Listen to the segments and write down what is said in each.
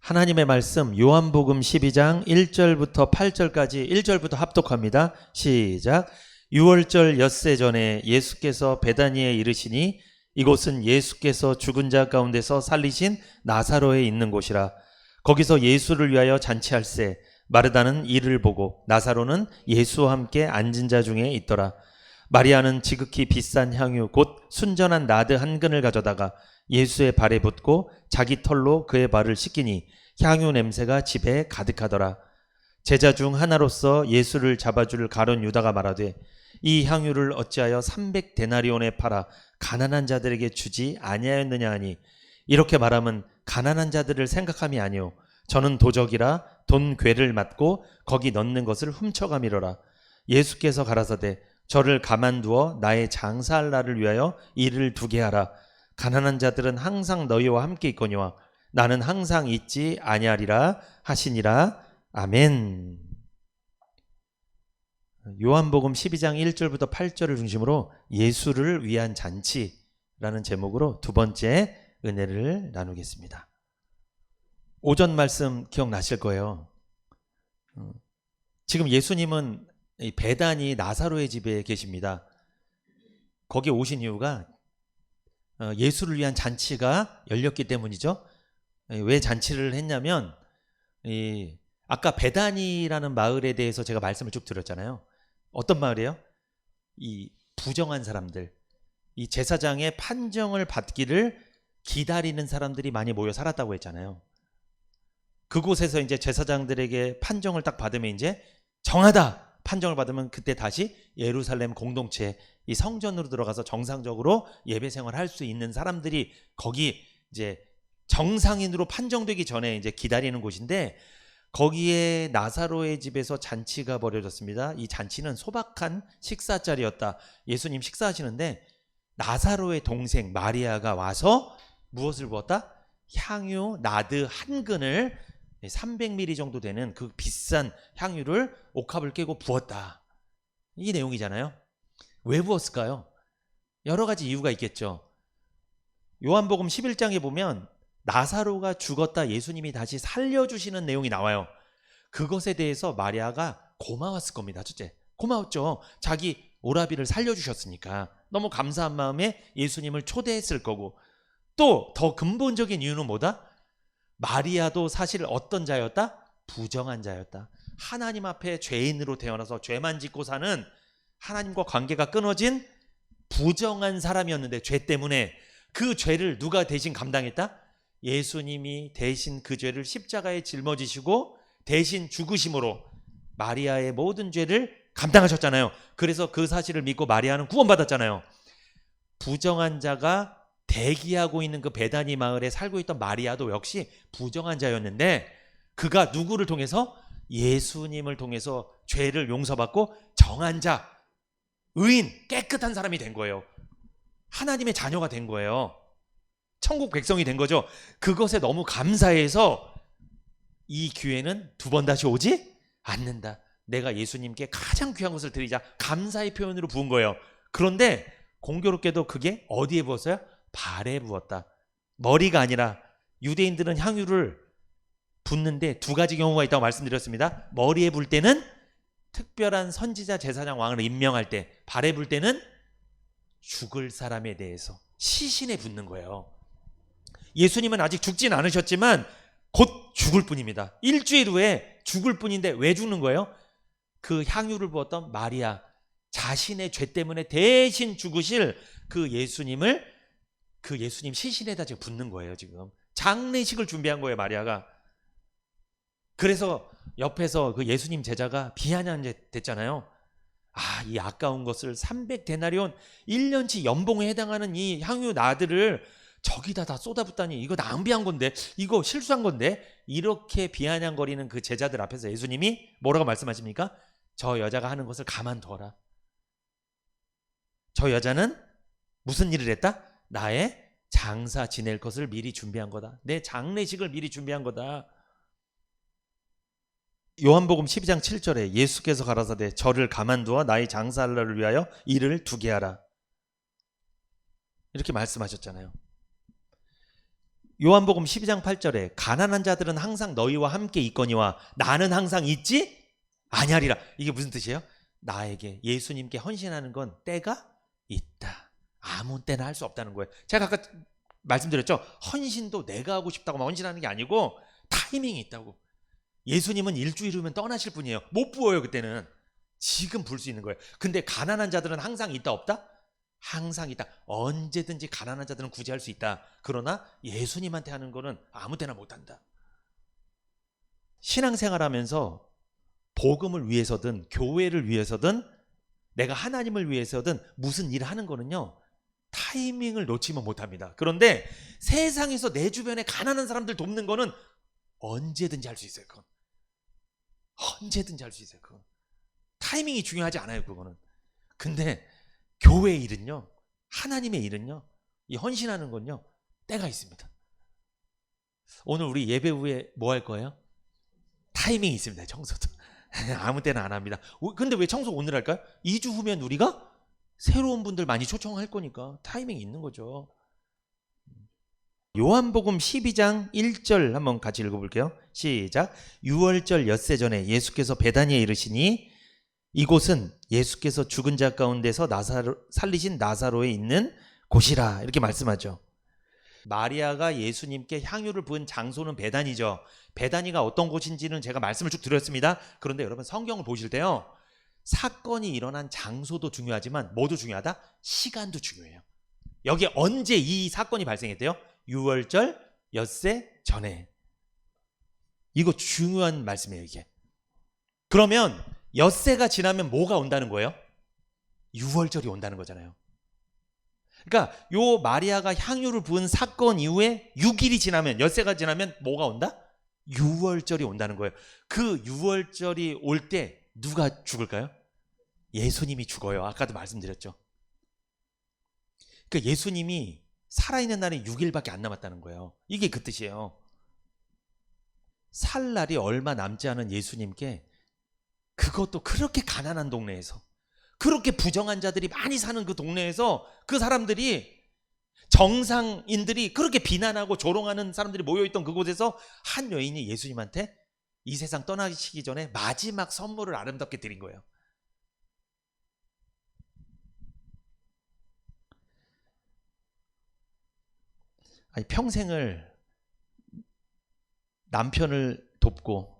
하나님의 말씀 요한복음 12장 1절부터 8절까지 1절부터 합독합니다. 시작. 6월절 엿새 전에 예수께서 베다니에 이르시니 이곳은 예수께서 죽은 자 가운데서 살리신 나사로에 있는 곳이라. 거기서 예수를 위하여 잔치할세 마르다는 이를 보고 나사로는 예수와 함께 앉은 자 중에 있더라. 마리아는 지극히 비싼 향유 곧 순전한 나드 한 근을 가져다가 예수의 발에 붓고 자기 털로 그의 발을 씻기니 향유 냄새가 집에 가득하더라. 제자 중 하나로서 예수를 잡아줄 가룟 유다가 말하되 이 향유를 어찌하여 300데나리온에 팔아 가난한 자들에게 주지 아니하였느냐 하니 이렇게 말하면 가난한 자들을 생각함이 아니오 저는 도적이라 돈 궤를 맞고 거기 넣는 것을 훔쳐가미러라. 예수께서 가라사대 저를 가만두어 나의 장사할 날을 위하여 일을 두게 하라. 가난한 자들은 항상 너희와 함께 있거니와 나는 항상 있지 아니하리라 하시니라. 아멘. 요한복음 12장 1절부터 8절을 중심으로 예수를 위한 잔치라는 제목으로 두 번째 은혜를 나누겠습니다. 오전 말씀 기억나실 거예요. 지금 예수님은 베다니 나사로의 집에 계십니다. 거기 오신 이유가 예수를 위한 잔치가 열렸기 때문이죠. 왜 잔치를 했냐면 아까 베다니라는 마을에 대해서 제가 말씀을 쭉 드렸잖아요. 어떤 마을이에요? 이 부정한 사람들, 이 제사장의 판정을 받기를 기다리는 사람들이 많이 모여 살았다고 했잖아요. 그곳에서 이제 제사장들에게 판정을 딱 받으면 이제 정하다 판정을 받으면 그때 다시 예루살렘 공동체 이 성전으로 들어가서 정상적으로 예배 생활할 수 있는 사람들이 거기 이제 정상인으로 판정되기 전에 이제 기다리는 곳인데 거기에 나사로의 집에서 잔치가 벌어졌습니다. 이 잔치는 소박한 식사 자리였다. 예수님 식사하시는데 나사로의 동생 마리아가 와서 무엇을 부었다? 향유 나드 한 근을 300ml 정도 되는 그 비싼 향유를 옥합을 깨고 부었다. 이 내용이잖아요. 왜 부었을까요? 여러 가지 이유가 있겠죠. 요한복음 11장에 보면 나사로가 죽었다 예수님이 다시 살려주시는 내용이 나와요. 그것에 대해서 마리아가 고마웠을 겁니다. 첫째, 고마웠죠. 자기 오라비를 살려주셨으니까 너무 감사한 마음에 예수님을 초대했을 거고, 또 더 근본적인 이유는 뭐다? 마리아도 사실 어떤 자였다? 부정한 자였다. 하나님 앞에 죄인으로 태어나서 죄만 짓고 사는 하나님과 관계가 끊어진 부정한 사람이었는데 죄 때문에 그 죄를 누가 대신 감당했다? 예수님이 대신 그 죄를 십자가에 짊어지시고 대신 죽으심으로 마리아의 모든 죄를 감당하셨잖아요. 그래서 그 사실을 믿고 마리아는 구원받았잖아요. 부정한 자가 대기하고 있는 그 베다니 마을에 살고 있던 마리아도 역시 부정한 자였는데 그가 누구를 통해서? 예수님을 통해서 죄를 용서받고 정한 자, 의인, 깨끗한 사람이 된 거예요. 하나님의 자녀가 된 거예요. 천국 백성이 된 거죠. 그것에 너무 감사해서 이 기회는 두 번 다시 오지 않는다. 내가 예수님께 가장 귀한 것을 드리자. 감사의 표현으로 부은 거예요. 그런데 공교롭게도 그게 어디에 부었어요? 발에 부었다. 머리가 아니라 유대인들은 향유를 붓는데 두 가지 경우가 있다고 말씀드렸습니다. 머리에 불 때는 특별한 선지자 제사장 왕을 임명할 때, 발에 불 때는 죽을 사람에 대해서 시신에 붓는 거예요. 예수님은 아직 죽진 않으셨지만 곧 죽을 뿐입니다. 일주일 후에 죽을 뿐인데 왜 죽는 거예요? 그 향유를 부었던 마리아 자신의 죄 때문에 대신 죽으실 그 예수님을 그 예수님 시신에다 지금 붓는 거예요. 지금 장례식을 준비한 거예요, 마리아가. 그래서 옆에서 그 예수님 제자가 비아냥됐잖아요. 이 아까운 것을 300데나리온 1년치 연봉에 해당하는 이 향유 나드를 저기다 다 쏟아붓다니 이거 낭비한 건데, 이거 실수한 건데, 이렇게 비아냥거리는 그 제자들 앞에서 예수님이 뭐라고 말씀하십니까? 저 여자가 하는 것을 가만둬라. 저 여자는 무슨 일을 했다? 나의 장사 지낼 것을 미리 준비한 거다. 내 장례식을 미리 준비한 거다. 요한복음 12장 7절에 예수께서 가라사대 저를 가만두어 나의 장사할 날을 위하여 일을 두게 하라. 이렇게 말씀하셨잖아요. 요한복음 12장 8절에 가난한 자들은 항상 너희와 함께 있거니와 나는 항상 있지 아니하리라. 이게 무슨 뜻이에요? 나에게 예수님께 헌신하는 건 때가 있다. 아무 때나 할 수 없다는 거예요. 제가 아까 말씀드렸죠. 헌신도 내가 하고 싶다고 헌신하는 게 아니고 타이밍이 있다고. 예수님은 일주일 후면 떠나실 분이에요. 못 부어요 그때는. 지금 불 수 있는 거예요. 근데 가난한 자들은 항상 있다 없다? 항상 있다. 언제든지 가난한 자들은 구제할 수 있다. 그러나 예수님한테 하는 거는 아무 때나 못한다. 신앙생활하면서 복음을 위해서든 교회를 위해서든 내가 하나님을 위해서든 무슨 일을 하는 거는요, 타이밍을 놓치면 못합니다. 그런데 세상에서 내 주변에 가난한 사람들 돕는 거는 언제든지 할 수 있어요. 그건 언제든지 할 수 있어요. 그건 타이밍이 중요하지 않아요. 그거는. 근데 교회의 일은요, 하나님의 일은요, 이 헌신하는 건요 때가 있습니다. 오늘 우리 예배 후에 뭐 할 거예요? 타이밍이 있습니다. 청소도 아무 때나 안 합니다. 근데 왜 청소 오늘 할까요? 2주 후면 우리가 새로운 분들 많이 초청할 거니까 타이밍이 있는 거죠. 요한복음 12장 1절 한번 같이 읽어볼게요. 시작. 유월절 엿새 전에 예수께서 베다니에 이르시니 이곳은 예수께서 죽은 자 가운데서 살리신 나사로에 있는 곳이라. 이렇게 말씀하죠. 마리아가 예수님께 향유를 부은 장소는 베다니죠. 베다니가 어떤 곳인지는 제가 말씀을 쭉 드렸습니다. 그런데 여러분 성경을 보실 때요, 사건이 일어난 장소도 중요하지만 뭐도 중요하다? 시간도 중요해요. 여기 언제 이 사건이 발생했대요? 유월절 엿새 전에. 이거 중요한 말씀이에요 이게. 그러면 엿새가 지나면 뭐가 온다는 거예요? 유월절이 온다는 거잖아요. 그러니까 요 마리아가 향유를 부은 사건 이후에 6일이 지나면, 엿새가 지나면 뭐가 온다? 유월절이 온다는 거예요. 그 유월절이 올 때 누가 죽을까요? 예수님이 죽어요. 아까도 말씀드렸죠. 그러니까 예수님이 살아있는 날이 6일밖에 안 남았다는 거예요. 이게 그 뜻이에요. 살 날이 얼마 남지 않은 예수님께, 그것도 그렇게 가난한 동네에서, 그렇게 부정한 자들이 많이 사는 그 동네에서, 그 사람들이, 정상인들이 그렇게 비난하고 조롱하는 사람들이 모여있던 그곳에서 한 여인이 예수님한테 이 세상 떠나시기 전에 마지막 선물을 아름답게 드린 거예요. 아니, 평생을 남편을 돕고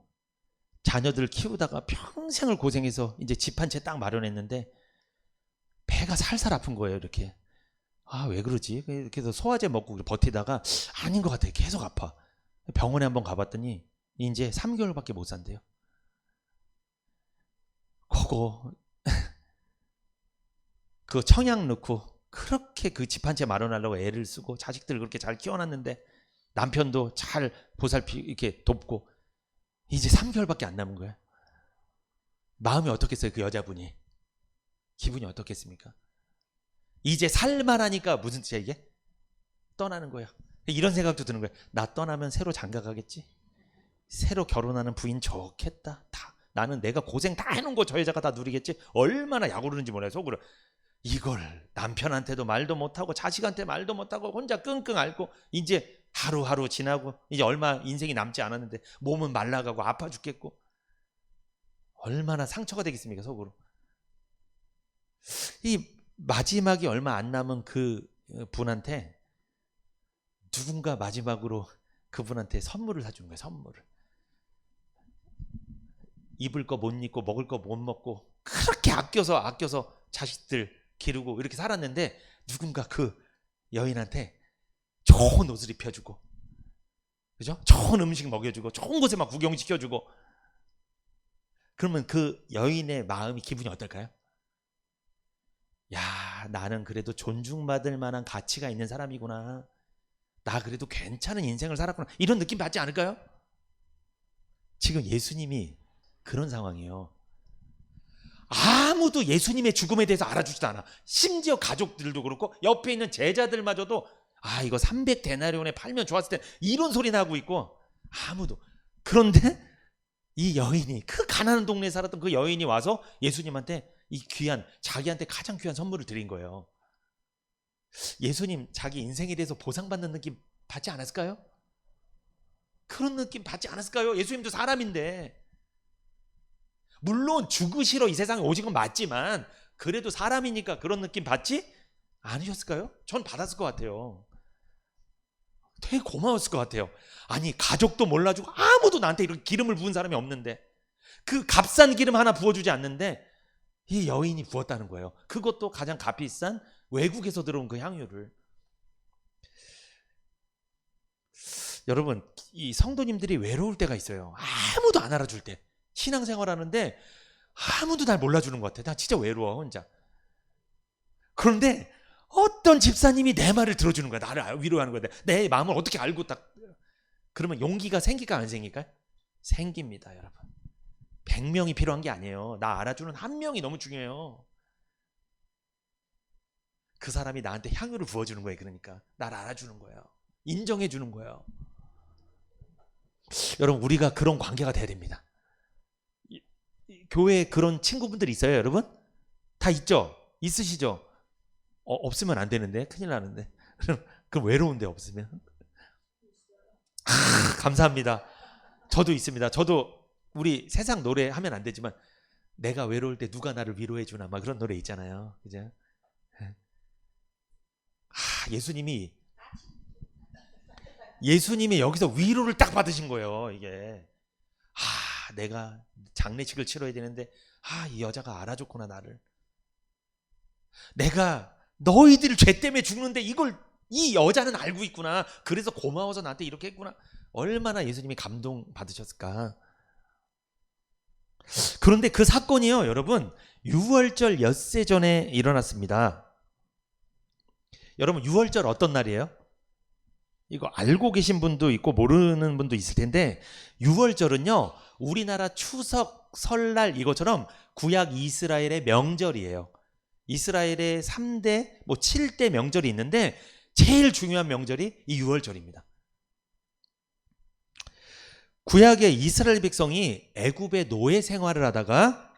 자녀들 키우다가 평생을 고생해서 이제 집 한 채 딱 마련했는데 배가 살살 아픈 거예요. 이렇게. 아, 왜 그러지? 이렇게 해서 소화제 먹고 버티다가 아닌 것 같아요. 계속 아파. 병원에 한번 가봤더니 이제 3개월밖에 못 산대요. 그거 그 청약 넣고 그렇게 그 집 한 채 마련하려고 애를 쓰고 자식들 그렇게 잘 키워놨는데 남편도 잘 보살피 이렇게 돕고 이제 3개월밖에 안 남은 거예요. 마음이 어떻겠어요? 그 여자분이 기분이 어떻겠습니까? 이제 살만하니까 무슨 뜻이야 이게? 떠나는 거예요. 이런 생각도 드는 거예요. 나 떠나면 새로 장가가겠지? 새로 결혼하는 부인 좋겠다. 다 나는 내가 고생 다 해놓은 거 저 여자가 다 누리겠지? 얼마나 약오르는지 몰라요. 속으로. 이걸 남편한테도 말도 못하고 자식한테 말도 못하고 혼자 끙끙 앓고 이제 하루하루 지나고 이제 얼마 인생이 남지 않았는데 몸은 말라가고 아파 죽겠고 얼마나 상처가 되겠습니까 속으로. 이 마지막이 얼마 안 남은 그 분한테 누군가 마지막으로 그분한테 선물을 사준 거예요. 선물을. 입을 거 못 입고 먹을 거 못 먹고 그렇게 아껴서 자식들 기르고 이렇게 살았는데 누군가 그 여인한테 좋은 옷을 입혀주고, 그죠? 좋은 음식 먹여주고 좋은 곳에 막 구경시켜주고, 그러면 그 여인의 마음이 기분이 어떨까요? 야, 나는 그래도 존중받을 만한 가치가 있는 사람이구나. 나 그래도 괜찮은 인생을 살았구나. 이런 느낌 받지 않을까요? 지금 예수님이 그런 상황이에요. 아무도 예수님의 죽음에 대해서 알아주지도 않아. 심지어 가족들도 그렇고 옆에 있는 제자들마저도 아, 이거 300데나리온에 팔면 좋았을 텐데 이런 소리나 하고 있고 아무도. 그런데 이 여인이, 그 가난한 동네에 살았던 그 여인이 와서 예수님한테 이 귀한, 자기한테 가장 귀한 선물을 드린 거예요. 예수님 자기 인생에 대해서 보상받는 느낌 받지 않았을까요? 그런 느낌 받지 않았을까요? 예수님도 사람인데. 물론 죽으시러 이 세상에 오신 건 맞지만 그래도 사람이니까 그런 느낌 받지 않으셨을까요? 전 받았을 것 같아요. 되게 고마웠을 것 같아요. 아니, 가족도 몰라주고 아무도 나한테 이렇게 기름을 부은 사람이 없는데, 그 값싼 기름 하나 부어주지 않는데 이 여인이 부었다는 거예요. 그것도 가장 값비싼 외국에서 들어온 그 향유를. 여러분, 이 성도님들이 외로울 때가 있어요. 아무도 안 알아줄 때. 신앙생활 하는데 아무도 날 몰라주는 것 같아. 나 진짜 외로워, 혼자. 그런데 어떤 집사님이 내 말을 들어주는 거야. 나를 위로하는 거야. 내 마음을 어떻게 알고 딱. 그러면 용기가 생길까 안 생길까? 생깁니다, 여러분. 100명이 필요한 게 아니에요. 나 알아주는 한 명이 너무 중요해요. 그 사람이 나한테 향유를 부어주는 거예요. 그러니까 나를 알아주는 거예요. 인정해 주는 거예요. 여러분, 우리가 그런 관계가 돼야 됩니다. 교회에 그런 친구분들이 있어요, 여러분? 다 있죠? 있으시죠? 없으면 안 되는데, 큰일 나는데. 그럼 외로운데 없으면. 감사합니다. 저도 있습니다. 저도 우리 세상 노래 하면 안 되지만 내가 외로울 때 누가 나를 위로해 주나 막 그런 노래 있잖아요. 그죠? 예수님이 여기서 위로를 딱 받으신 거예요. 이게 내가 장례식을 치러야 되는데 이 여자가 알아줬구나 나를. 내가 너희들 죄 때문에 죽는데 이걸 이 여자는 알고 있구나. 그래서 고마워서 나한테 이렇게 했구나. 얼마나 예수님이 감동 받으셨을까. 그런데 그 사건이요, 여러분, 유월절 엿새 전에 일어났습니다. 여러분, 유월절 어떤 날이에요? 이거 알고 계신 분도 있고 모르는 분도 있을 텐데, 유월절은요, 우리나라 추석, 설날 이것처럼 구약 이스라엘의 명절이에요. 이스라엘의 3대, 7대 명절이 있는데 제일 중요한 명절이 이 유월절입니다. 구약의 이스라엘 백성이 애굽의 노예 생활을 하다가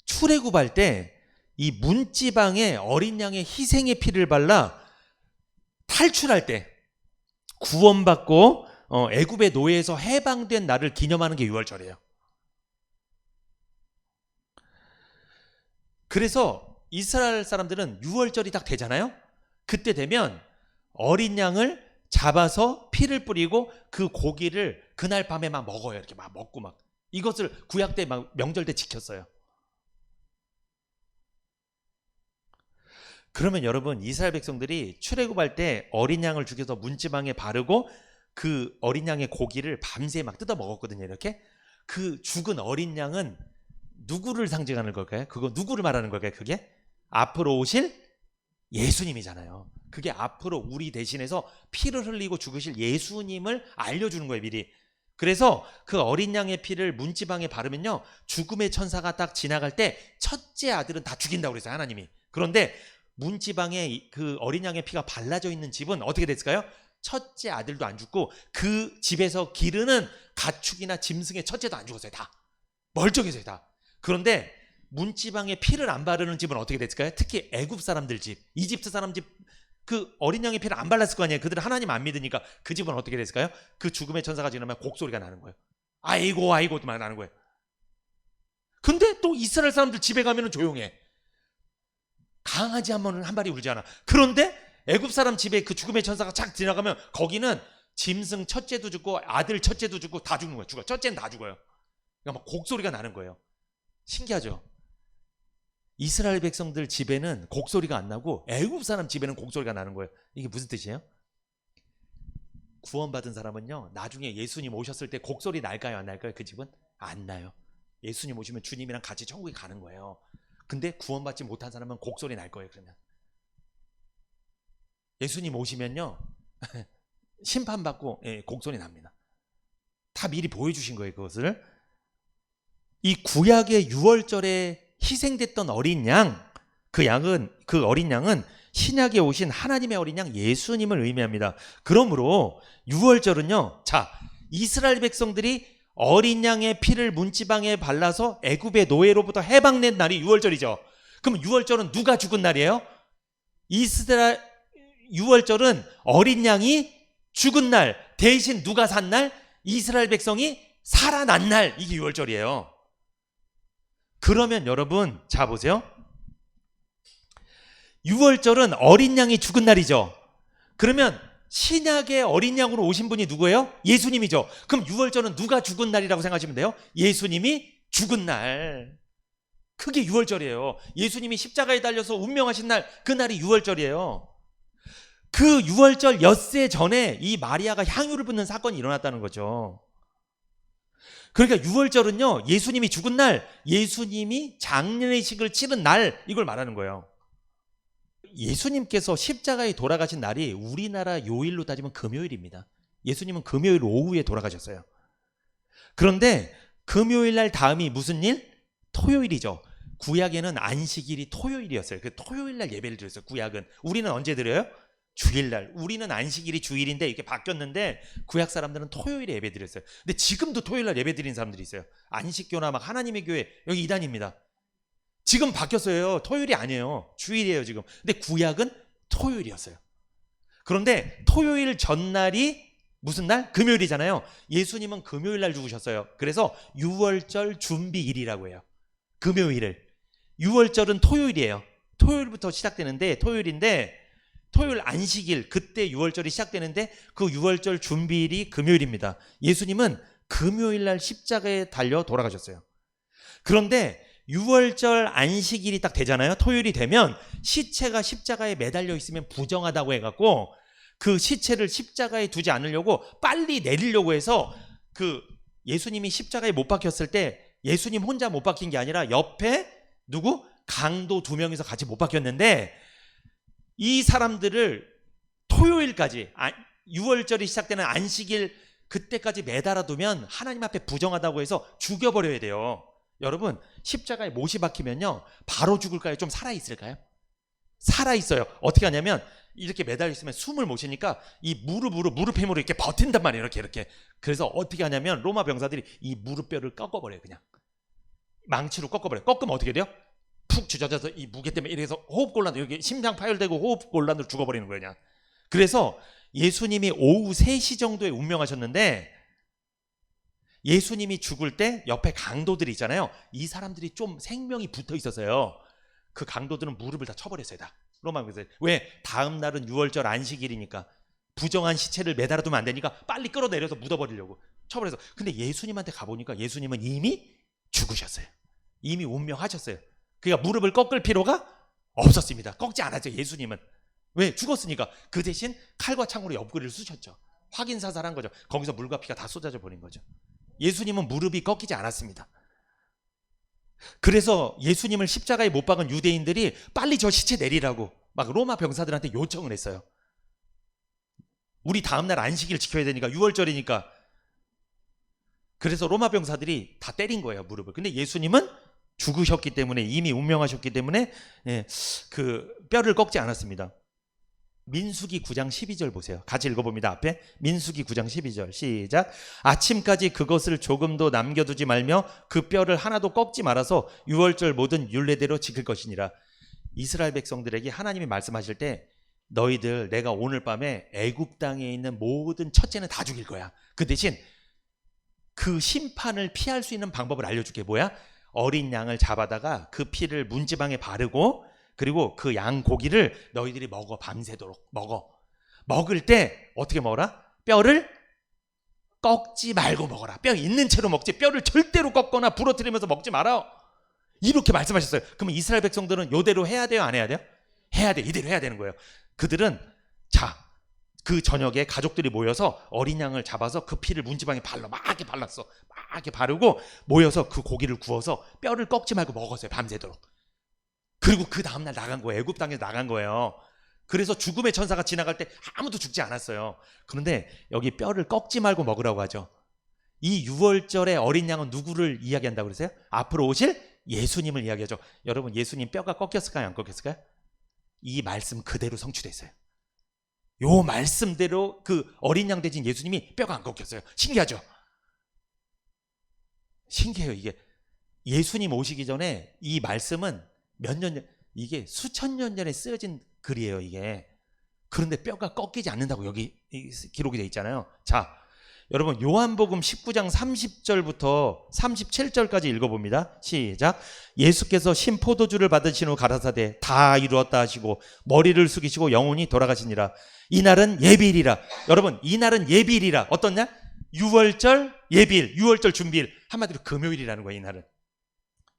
출애굽할 때 이 문지방에 어린 양의 희생의 피를 발라 탈출할 때 구원받고 애굽의 노예에서 해방된 날을 기념하는 게 유월절이에요. 그래서 이스라엘 사람들은 유월절이 딱 되잖아요. 그때 되면 어린 양을 잡아서 피를 뿌리고 그 고기를 그날 밤에 막 먹어요. 이렇게 막 먹고 막. 이것을 구약 때 막 명절 때 지켰어요. 그러면 여러분, 이스라엘 백성들이 출애굽할 때 어린 양을 죽여서 문지방에 바르고 그 어린 양의 고기를 밤새 막 뜯어 먹었거든요. 이렇게. 그 죽은 어린 양은 누구를 상징하는 걸까요? 그거 누구를 말하는 걸까요? 그게 앞으로 오실 예수님이잖아요. 그게 앞으로 우리 대신해서 피를 흘리고 죽으실 예수님을 알려주는 거예요, 미리. 그래서 그 어린 양의 피를 문지방에 바르면요, 죽음의 천사가 딱 지나갈 때 첫째 아들은 다 죽인다고 그랬어요, 하나님이. 그런데 문지방에 그 어린 양의 피가 발라져 있는 집은 어떻게 됐을까요? 첫째 아들도 안 죽고 그 집에서 기르는 가축이나 짐승의 첫째도 안 죽었어요. 다 멀쩡해서요, 다. 그런데 문지방에 피를 안 바르는 집은 어떻게 됐을까요? 특히 애굽 사람들 집, 이집트 사람 집, 그 어린 양의 피를 안 발랐을 거 아니에요. 그들은 하나님 안 믿으니까. 그 집은 어떻게 됐을까요? 그 죽음의 천사가 지나면 곡소리가 나는 거예요. 아이고 아이고 막 나는 거예요. 근데 또 이스라엘 사람들 집에 가면 조용해. 강아지 한 마리 울지 않아. 그런데 애굽 사람 집에 그 죽음의 천사가 착 지나가면 거기는 짐승 첫째도 죽고 아들 첫째도 죽고 다 죽는 거예요. 첫째는 다 죽어요. 그러니까 막 곡소리가 나는 거예요. 신기하죠? 이스라엘 백성들 집에는 곡소리가 안 나고 애굽 사람 집에는 곡소리가 나는 거예요. 이게 무슨 뜻이에요? 구원받은 사람은요, 나중에 예수님 오셨을 때 곡소리 날까요, 안 날까요? 그 집은 안 나요. 예수님 오시면 주님이랑 같이 천국에 가는 거예요. 근데 구원받지 못한 사람은 곡소리 날 거예요. 그러면 예수님 오시면요 심판받고 곡소리 납니다. 다 미리 보여주신 거예요, 그것을. 이 구약의 유월절에 희생됐던 어린 양, 그 어린 양은 신약에 오신 하나님의 어린 양 예수님을 의미합니다. 그러므로 유월절은요, 자, 이스라엘 백성들이 어린 양의 피를 문지방에 발라서 애굽의 노예로부터 해방된 날이 유월절이죠. 그럼 유월절은 누가 죽은 날이에요? 유월절은 어린 양이 죽은 날 대신 누가 산 날? 이스라엘 백성이 살아난 날. 이게 유월절이에요. 그러면 여러분 자 보세요. 유월절은 어린 양이 죽은 날이죠. 그러면 신약의 어린 양으로 오신 분이 누구예요? 예수님이죠. 그럼 유월절은 누가 죽은 날이라고 생각하시면 돼요? 예수님이 죽은 날. 그게 유월절이에요. 예수님이 십자가에 달려서 운명하신 날, 그날이 유월절이에요. 그 유월절 엿새 전에 이 마리아가 향유를 붓는 사건이 일어났다는 거죠. 그러니까 유월절은요, 예수님이 죽은 날, 예수님이 장례식을 치른 날, 이걸 말하는 거예요. 예수님께서 십자가에 돌아가신 날이 우리나라 요일로 따지면 금요일입니다. 예수님은 금요일 오후에 돌아가셨어요. 그런데 금요일 날 다음이 무슨 일? 토요일이죠. 구약에는 안식일이 토요일이었어요. 그 토요일 날 예배를 드렸어요. 구약은. 우리는 언제 드려요? 주일날. 우리는 안식일이 주일인데 이렇게 바뀌었는데 구약 사람들은 토요일에 예배 드렸어요. 근데 지금도 토요일날 예배 드리는 사람들이 있어요. 안식교나 막 하나님의 교회, 여기 이단입니다. 지금 바뀌었어요. 토요일이 아니에요. 주일이에요 지금. 근데 구약은 토요일이었어요. 그런데 토요일 전날이 무슨 날? 금요일이잖아요. 예수님은 금요일 날 죽으셨어요. 그래서 유월절 준비일이라고 해요. 금요일을. 유월절은 토요일이에요. 토요일부터 시작되는데 토요일인데 토요일 안식일, 그때 유월절이 시작되는데 그 유월절 준비일이 금요일입니다. 예수님은 금요일 날 십자가에 달려 돌아가셨어요. 그런데 유월절 안식일이 딱 되잖아요. 토요일이 되면 시체가 십자가에 매달려 있으면 부정하다고 해갖고 그 시체를 십자가에 두지 않으려고 빨리 내리려고 해서 그 예수님이 십자가에 못 박혔을 때 예수님 혼자 못 박힌 게 아니라 옆에 누구? 강도 2명이서 같이 못 박혔는데 이 사람들을 토요일까지 유월절이 시작되는 안식일 그때까지 매달아 두면 하나님 앞에 부정하다고 해서 죽여버려야 돼요. 여러분 십자가에 못이 박히면요 바로 죽을까요? 좀 살아있을까요? 살아있어요. 어떻게 하냐면 이렇게 매달려 있으면 숨을 못 쉬니까 이 무릎 힘으로 이렇게 버틴단 말이에요. 이렇게. 그래서 어떻게 하냐면 로마 병사들이 이 무릎뼈를 꺾어버려요. 그냥 망치로 꺾어버려요. 꺾으면 어떻게 돼요? 푹 주저져서 이 무게 때문에 이래서 호흡곤란, 여기 심장 파열되고 호흡곤란으로 죽어버리는 거예요. 그냥. 그래서 예수님이 오후 3시 정도에 운명하셨는데 예수님이 죽을 때 옆에 강도들이 있잖아요. 이 사람들이 좀 생명이 붙어 있었어요. 그 강도들은 무릎을 다 쳐버렸어요. 다. 로마 병사들. 왜? 다음 날은 유월절 안식일이니까 부정한 시체를 매달아 두면 안 되니까 빨리 끌어내려서 묻어버리려고 쳐버려서. 근데 예수님한테 가보니까 예수님은 이미 죽으셨어요. 이미 운명하셨어요. 그러니까 무릎을 꺾을 필요가 없었습니다. 꺾지 않았죠. 예수님은. 왜? 죽었으니까. 그 대신 칼과 창으로 옆구리를 쑤셨죠. 확인사살한 거죠. 거기서 물과 피가 다 쏟아져 버린 거죠. 예수님은 무릎이 꺾이지 않았습니다. 그래서 예수님을 십자가에 못 박은 유대인들이 빨리 저 시체 내리라고 막 로마 병사들한테 요청을 했어요. 우리 다음날 안식일 지켜야 되니까, 유월절이니까. 그래서 로마 병사들이 다 때린 거예요, 무릎을. 근데 예수님은 죽으셨기 때문에, 이미 운명하셨기 때문에 그 뼈를 꺾지 않았습니다. 민수기 9장 12절 보세요. 같이 읽어봅니다. 앞에 민수기 9장 12절 시작. 아침까지 그것을 조금도 남겨두지 말며 그 뼈를 하나도 꺾지 말아서 유월절 모든 율례대로 지킬 것이니라. 이스라엘 백성들에게 하나님이 말씀하실 때 너희들 내가 오늘 밤에 애굽 땅에 있는 모든 첫째는 다 죽일 거야. 그 대신 그 심판을 피할 수 있는 방법을 알려줄게. 뭐야? 어린 양을 잡아다가 그 피를 문지방에 바르고 그리고 그 양 고기를 너희들이 먹어. 밤새도록 먹어. 먹을 때 어떻게 먹어라? 뼈를 꺾지 말고 먹어라. 뼈 있는 채로 먹지 뼈를 절대로 꺾거나 부러뜨리면서 먹지 마라. 이렇게 말씀하셨어요. 그러면 이스라엘 백성들은 이대로 해야 돼요? 안 해야 돼요? 해야 돼. 이대로 해야 되는 거예요. 그들은 그 저녁에 가족들이 모여서 어린 양을 잡아서 그 피를 문지방에 발라 막 이렇게 발랐어. 막 이렇게 바르고 모여서 그 고기를 구워서 뼈를 꺾지 말고 먹었어요. 밤새도록. 그리고 그 다음날 나간 거예요. 애굽 땅에서 나간 거예요. 그래서 죽음의 천사가 지나갈 때 아무도 죽지 않았어요. 그런데 여기 뼈를 꺾지 말고 먹으라고 하죠. 이 유월절의 어린 양은 누구를 이야기한다고 그러세요? 앞으로 오실 예수님을 이야기하죠. 여러분 예수님 뼈가 꺾였을까요? 안 꺾였을까요? 이 말씀 그대로 성취됐어요. 요 말씀대로 그 어린 양 대신 예수님이 뼈가 안 꺾였어요. 신기하죠? 신기해요. 이게 예수님 오시기 전에 이 말씀은 몇 년 전, 이게 수천 년 전에 쓰여진 글이에요. 이게 그런데 뼈가 꺾이지 않는다고 여기 기록이 되어 있잖아요. 자, 여러분 요한복음 19장 30절부터 37절까지 읽어봅니다. 시작. 예수께서 신포도주를 받으신 후 가라사대 다 이루었다 하시고 머리를 숙이시고 영혼이 돌아가시니라. 이날은 예비일이라. 여러분 이날은 예비일이라. 어떤 날? 유월절 예비일, 유월절 준비일. 한마디로 금요일이라는 거예요. 이날은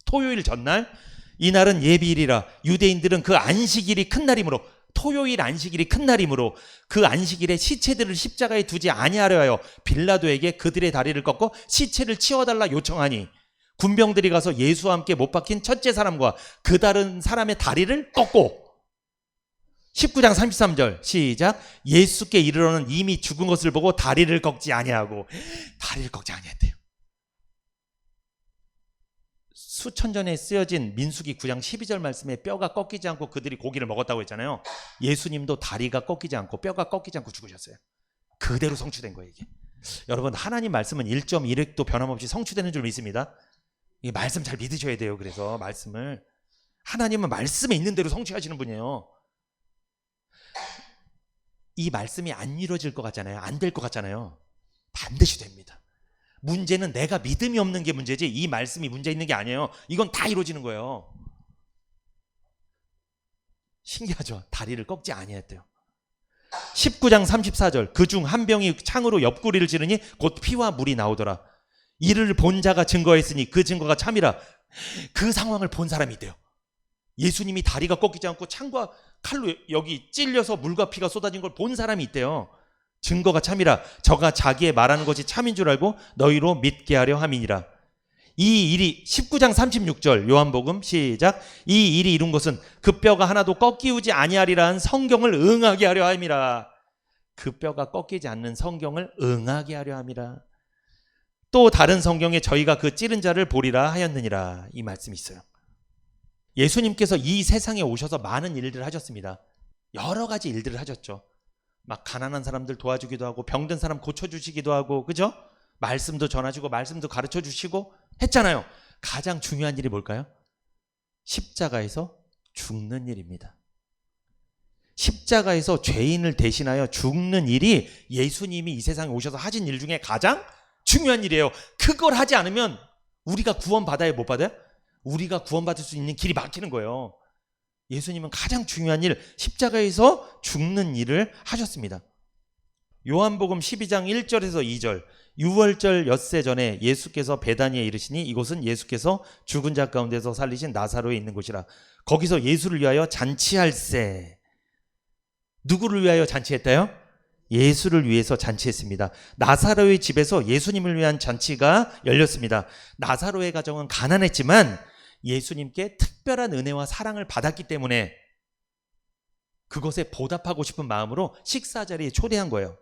토요일 전날. 이날은 예비일이라. 유대인들은 그 안식일이 큰 날이므로, 토요일 안식일이 큰 날이므로 그 안식일에 시체들을 십자가에 두지 아니하려 하여 빌라도에게 그들의 다리를 꺾고 시체를 치워달라 요청하니 군병들이 가서 예수와 함께 못 박힌 첫째 사람과 그 다른 사람의 다리를 꺾고, 19장 33절 시작. 예수께 이르러는 이미 죽은 것을 보고 다리를 꺾지 아니하고, 다리를 꺾지 아니했대요. 수천 전에 쓰여진 민수기 9장 12절 말씀에 뼈가 꺾이지 않고 그들이 고기를 먹었다고 했잖아요. 예수님도 다리가 꺾이지 않고 뼈가 꺾이지 않고 죽으셨어요. 그대로 성취된 거예요. 이게 여러분 하나님 말씀은 1.1획도 변함없이 성취되는 줄 믿습니다. 이 말씀 잘 믿으셔야 돼요. 그래서 말씀을, 하나님은 말씀에 있는 대로 성취하시는 분이에요. 이 말씀이 안 이루어질 것 같잖아요. 안 될 것 같잖아요. 반드시 됩니다. 문제는 내가 믿음이 없는 게 문제지 이 말씀이 문제 있는 게 아니에요. 이건 다 이루어지는 거예요. 신기하죠? 다리를 꺾지 아니했대요. 19장 34절 그중 한 병이 창으로 옆구리를 찌르니 곧 피와 물이 나오더라. 이를 본 자가 증거했으니 그 증거가 참이라. 그 상황을 본 사람이 있대요. 예수님이 다리가 꺾이지 않고 창과 칼로 여기 찔려서 물과 피가 쏟아진 걸 본 사람이 있대요. 증거가 참이라. 저가 자기의 말하는 것이 참인 줄 알고 너희로 믿게 하려 함이니라. 이 일이 19장 36절 요한복음 시작. 이 일이 이룬 것은 그 뼈가 하나도 꺾이우지 아니하리라는 성경을 응하게 하려 함이라. 그 뼈가 꺾이지 않는 성경을 응하게 하려 함이라. 또 다른 성경에 저희가 그 찌른 자를 보리라 하였느니라. 이 말씀이 있어요. 예수님께서 이 세상에 오셔서 많은 일들을 하셨습니다. 여러 가지 일들을 하셨죠. 막 가난한 사람들 도와주기도 하고 병든 사람 고쳐주시기도 하고, 그죠? 말씀도 전하시고 말씀도 가르쳐주시고 했잖아요. 가장 중요한 일이 뭘까요? 십자가에서 죽는 일입니다. 십자가에서 죄인을 대신하여 죽는 일이 예수님이 이 세상에 오셔서 하신 일 중에 가장 중요한 일이에요. 그걸 하지 않으면 우리가 구원받아요? 못 받아요? 우리가 구원받을 수 있는 길이 막히는 거예요. 예수님은 가장 중요한 일, 십자가에서 죽는 일을 하셨습니다. 요한복음 12장 1절에서 2절, 유월절 엿새 전에 예수께서 베다니에 이르시니 이곳은 예수께서 죽은 자 가운데서 살리신 나사로에 있는 곳이라. 거기서 예수를 위하여 잔치할세. 누구를 위하여 잔치했다요? 예수를 위해서 잔치했습니다. 나사로의 집에서 예수님을 위한 잔치가 열렸습니다. 나사로의 가정은 가난했지만 예수님께 특별한 은혜와 사랑을 받았기 때문에 그것에 보답하고 싶은 마음으로 식사 자리에 초대한 거예요.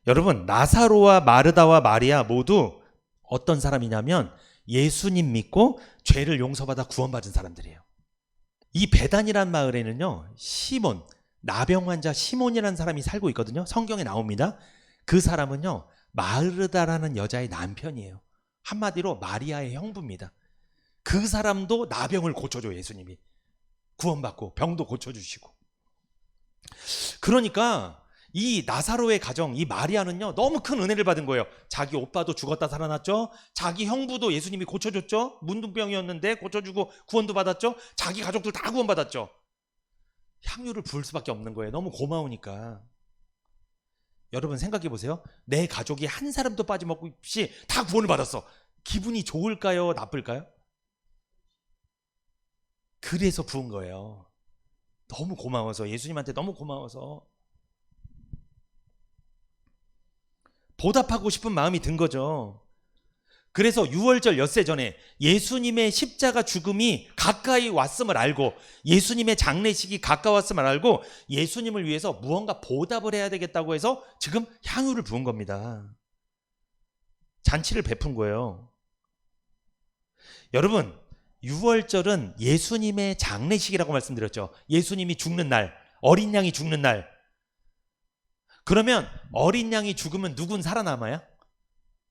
여러분, 나사로와 마르다와 마리아 모두 어떤 사람이냐면 예수님 믿고 죄를 용서받아 구원받은 사람들이에요. 이 베단이란 마을에는요, 시몬, 나병 환자 시몬이라는 사람이 살고 있거든요. 성경에 나옵니다. 그 사람은요, 마르다라는 여자의 남편이에요. 한마디로 마리아의 형부입니다. 그 사람도 나병을 고쳐줘. 예수님이 구원받고 병도 고쳐주시고. 그러니까 이 나사로의 가정, 이 마리아는요, 너무 큰 은혜를 받은 거예요. 자기 오빠도 죽었다 살아났죠. 자기 형부도 예수님이 고쳐줬죠. 문둥병이었는데 고쳐주고 구원도 받았죠. 자기 가족들 다 구원받았죠. 향유를 부을 수밖에 없는 거예요. 너무 고마우니까. 여러분 생각해 보세요. 내 가족이 한 사람도 빠짐없이 다 구원을 받았어. 기분이 좋을까요? 나쁠까요? 그래서 부은 거예요. 너무 고마워서, 예수님한테 너무 고마워서 보답하고 싶은 마음이 든 거죠. 그래서 유월절 엿새 전에 예수님의 십자가 죽음이 가까이 왔음을 알고, 예수님의 장례식이 가까웠음을 알고 예수님을 위해서 무언가 보답을 해야 되겠다고 해서 지금 향유를 부은 겁니다. 잔치를 베푼 거예요. 여러분, 유월절은 예수님의 장례식이라고 말씀드렸죠. 예수님이 죽는 날, 어린 양이 죽는 날. 그러면 어린 양이 죽으면 누군 살아남아요?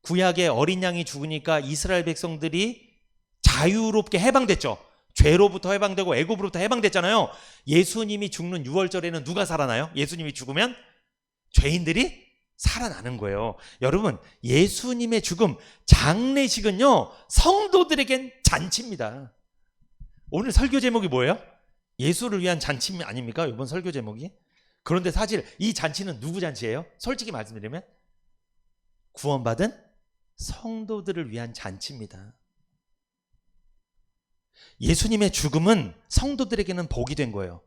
구약의 어린 양이 죽으니까 이스라엘 백성들이 자유롭게 해방됐죠. 죄로부터 해방되고 애굽으로부터 해방됐잖아요. 예수님이 죽는 유월절에는 누가 살아나요? 예수님이 죽으면 죄인들이 살아나는 거예요. 여러분, 예수님의 죽음, 장례식은요, 성도들에겐 잔치입니다. 오늘 설교 제목이 뭐예요? 예수를 위한 잔치 아닙니까? 이번 설교 제목이. 그런데 사실 이 잔치는 누구 잔치예요? 솔직히 말씀드리면 구원받은 성도들을 위한 잔치입니다. 예수님의 죽음은 성도들에게는 복이 된 거예요.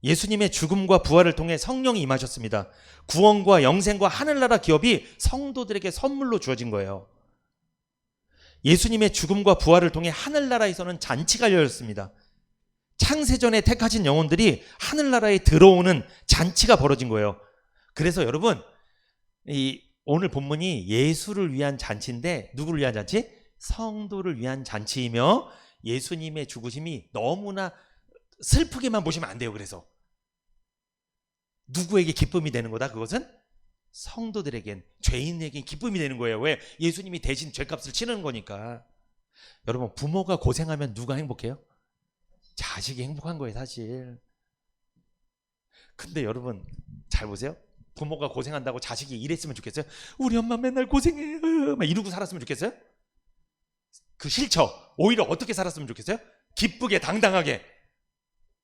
예수님의 죽음과 부활을 통해 성령이 임하셨습니다. 구원과 영생과 하늘나라 기업이 성도들에게 선물로 주어진 거예요. 예수님의 죽음과 부활을 통해 하늘나라에서는 잔치가 열렸습니다. 창세전에 택하신 영혼들이 하늘나라에 들어오는 잔치가 벌어진 거예요. 그래서 여러분, 오늘 본문이 예수를 위한 잔치인데 누구를 위한 잔치? 성도를 위한 잔치이며 예수님의 죽으심이 너무나 슬프게만 보시면 안 돼요. 그래서 누구에게 기쁨이 되는 거다? 그것은 성도들에겐, 죄인에겐 기쁨이 되는 거예요. 왜? 예수님이 대신 죄값을 치르는 거니까. 여러분, 부모가 고생하면 누가 행복해요? 자식이 행복한 거예요, 사실. 근데 여러분 잘 보세요. 부모가 고생한다고 자식이 이랬으면 좋겠어요? 우리 엄마 맨날 고생해 막 이러고 살았으면 좋겠어요? 그 싫죠. 오히려 어떻게 살았으면 좋겠어요? 기쁘게 당당하게.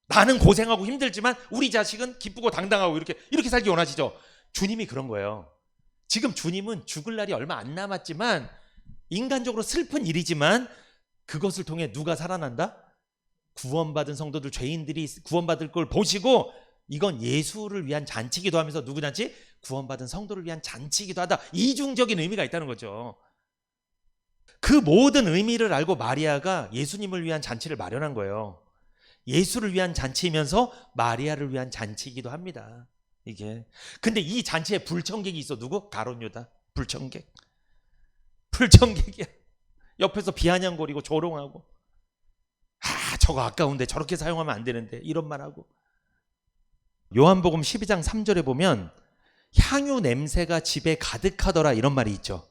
나는 고생하고 힘들지만 우리 자식은 기쁘고 당당하고 이렇게 살기 원하시죠? 주님이 그런 거예요. 지금 주님은 죽을 날이 얼마 안 남았지만, 인간적으로 슬픈 일이지만 그것을 통해 누가 살아난다? 구원받은 성도들, 죄인들이 구원받을 걸 보시고 이건 예수를 위한 잔치기도 하면서 누구 잔치? 구원받은 성도를 위한 잔치기도 하다. 이중적인 의미가 있다는 거죠. 그 모든 의미를 알고 마리아가 예수님을 위한 잔치를 마련한 거예요. 예수를 위한 잔치이면서 마리아를 위한 잔치이기도 합니다. 이게. 근데 이 잔치에 불청객이 있어. 누구? 가룟 유다. 불청객. 불청객이야. 옆에서 비아냥거리고 조롱하고, 저거 아까운데 저렇게 사용하면 안 되는데 이런 말하고. 요한복음 12장 3절에 보면 향유 냄새가 집에 가득하더라 이런 말이 있죠.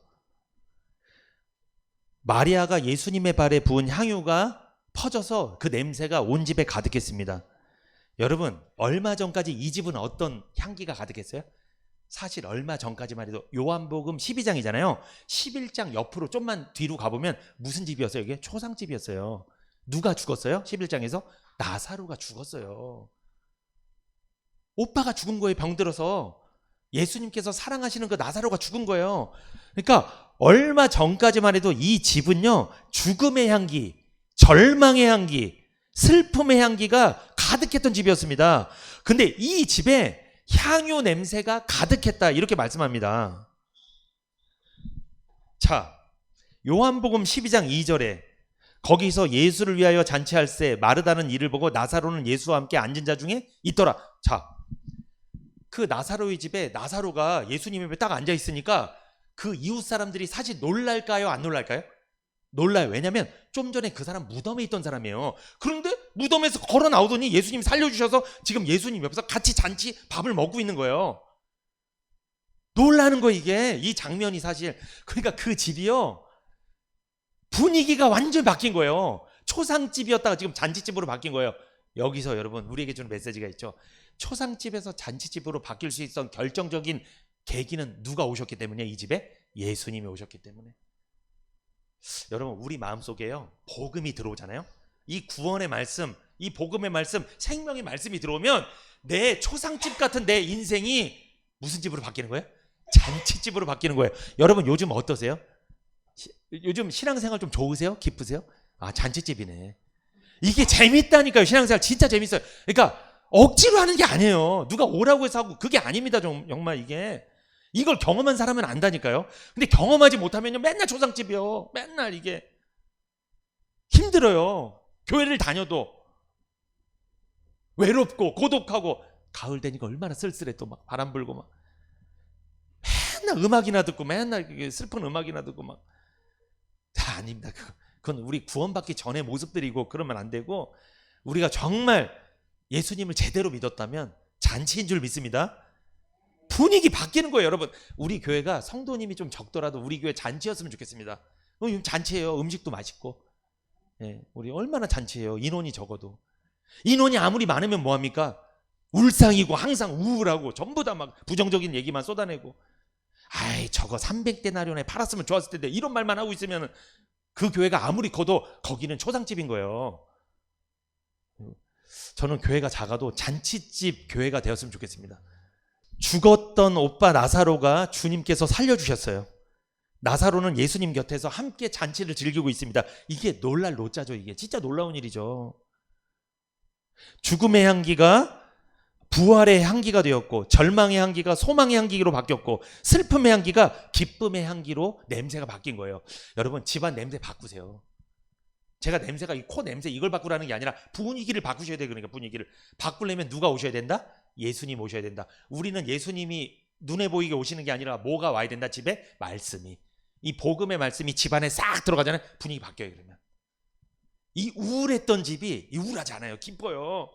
마리아가 예수님의 발에 부은 향유가 퍼져서 그 냄새가 온 집에 가득했습니다. 여러분, 얼마 전까지 이 집은 어떤 향기가 가득했어요? 사실 얼마 전까지만 해도 요한복음 12장이잖아요. 11장 옆으로 좀만 뒤로 가보면 무슨 집이었어요? 이게 초상집이었어요. 누가 죽었어요? 11장에서 나사로가 죽었어요. 오빠가 죽은 거예요. 병들어서. 예수님께서 사랑하시는 그 나사로가 죽은 거예요. 그러니까 얼마 전까지만 해도 이 집은요, 죽음의 향기, 절망의 향기, 슬픔의 향기가 가득했던 집이었습니다. 근데 이 집에 향유 냄새가 가득했다 이렇게 말씀합니다. 자, 요한복음 12장 2절에 거기서 예수를 위하여 잔치할세 마르다는 이를 보고 나사로는 예수와 함께 앉은 자 중에 있더라. 자, 그 나사로의 집에 나사로가 예수님 옆에 딱 앉아 있으니까 그 이웃 사람들이 사실 놀랄까요? 안 놀랄까요? 놀라요. 왜냐면 좀 전에 그 사람 무덤에 있던 사람이에요. 그런데 무덤에서 걸어 나오더니 예수님 살려주셔서 지금 예수님 옆에서 같이 잔치 밥을 먹고 있는 거예요. 놀라는 거 이게. 이 장면이 사실. 그러니까 그 집이요, 분위기가 완전히 바뀐 거예요. 초상집이었다가 지금 잔치집으로 바뀐 거예요. 여기서 여러분 우리에게 주는 메시지가 있죠. 초상집에서 잔치집으로 바뀔 수 있었던 결정적인 계기는 누가 오셨기 때문에? 이 집에 예수님이 오셨기 때문에. 여러분, 우리 마음속에요, 복음이 들어오잖아요. 이 구원의 말씀, 이 복음의 말씀, 생명의 말씀이 들어오면 내 초상집 같은 내 인생이 무슨 집으로 바뀌는 거예요? 잔치집으로 바뀌는 거예요. 여러분 요즘 어떠세요? 요즘 신앙생활 좀 좋으세요? 기쁘세요? 아, 잔치집이네. 이게 재밌다니까요. 신앙생활 진짜 재밌어요. 그러니까 억지로 하는 게 아니에요. 누가 오라고 해서 하고 그게 아닙니다. 정말 이게. 이걸 경험한 사람은 안다니까요. 근데 경험하지 못하면요, 맨날 조상집이요. 맨날 이게 힘들어요. 교회를 다녀도 외롭고 고독하고, 가을 되니까 얼마나 쓸쓸해. 또 막 바람 불고 막 맨날 음악이나 듣고, 맨날 슬픈 음악이나 듣고 막. 다 아닙니다. 그건 우리 구원받기 전의 모습들이고, 그러면 안 되고, 우리가 정말 예수님을 제대로 믿었다면 잔치인 줄 믿습니다. 분위기 바뀌는 거예요. 여러분, 우리 교회가 성도님이 좀 적더라도 우리 교회 잔치였으면 좋겠습니다. 잔치예요. 음식도 맛있고 예, 우리 얼마나 잔치해요. 인원이 적어도. 인원이 아무리 많으면 뭐합니까? 울상이고 항상 우울하고 전부 다 막 부정적인 얘기만 쏟아내고, 아이 저거 300데나리온에 팔았으면 좋았을 텐데, 이런 말만 하고 있으면 그 교회가 아무리 커도 거기는 초상집인 거예요. 저는 교회가 작아도 잔치집 교회가 되었으면 좋겠습니다. 죽었던 오빠 나사로가 주님께서 살려주셨어요. 나사로는 예수님 곁에서 함께 잔치를 즐기고 있습니다. 이게 놀랄 노자죠. 이게 진짜 놀라운 일이죠. 죽음의 향기가 부활의 향기가 되었고, 절망의 향기가 소망의 향기로 바뀌었고, 슬픔의 향기가 기쁨의 향기로 냄새가 바뀐 거예요. 여러분, 집안 냄새 바꾸세요. 제가 냄새가 이 코 냄새 이걸 바꾸라는 게 아니라 분위기를 바꾸셔야 돼요. 그러니까 분위기를 바꾸려면 누가 오셔야 된다? 예수님 오셔야 된다. 우리는 예수님이 눈에 보이게 오시는 게 아니라 뭐가 와야 된다? 집에 말씀이, 이 복음의 말씀이 집안에 싹 들어가잖아요. 분위기 바뀌어요. 그러면 이 우울했던 집이 우울하지 않아요. 기뻐요.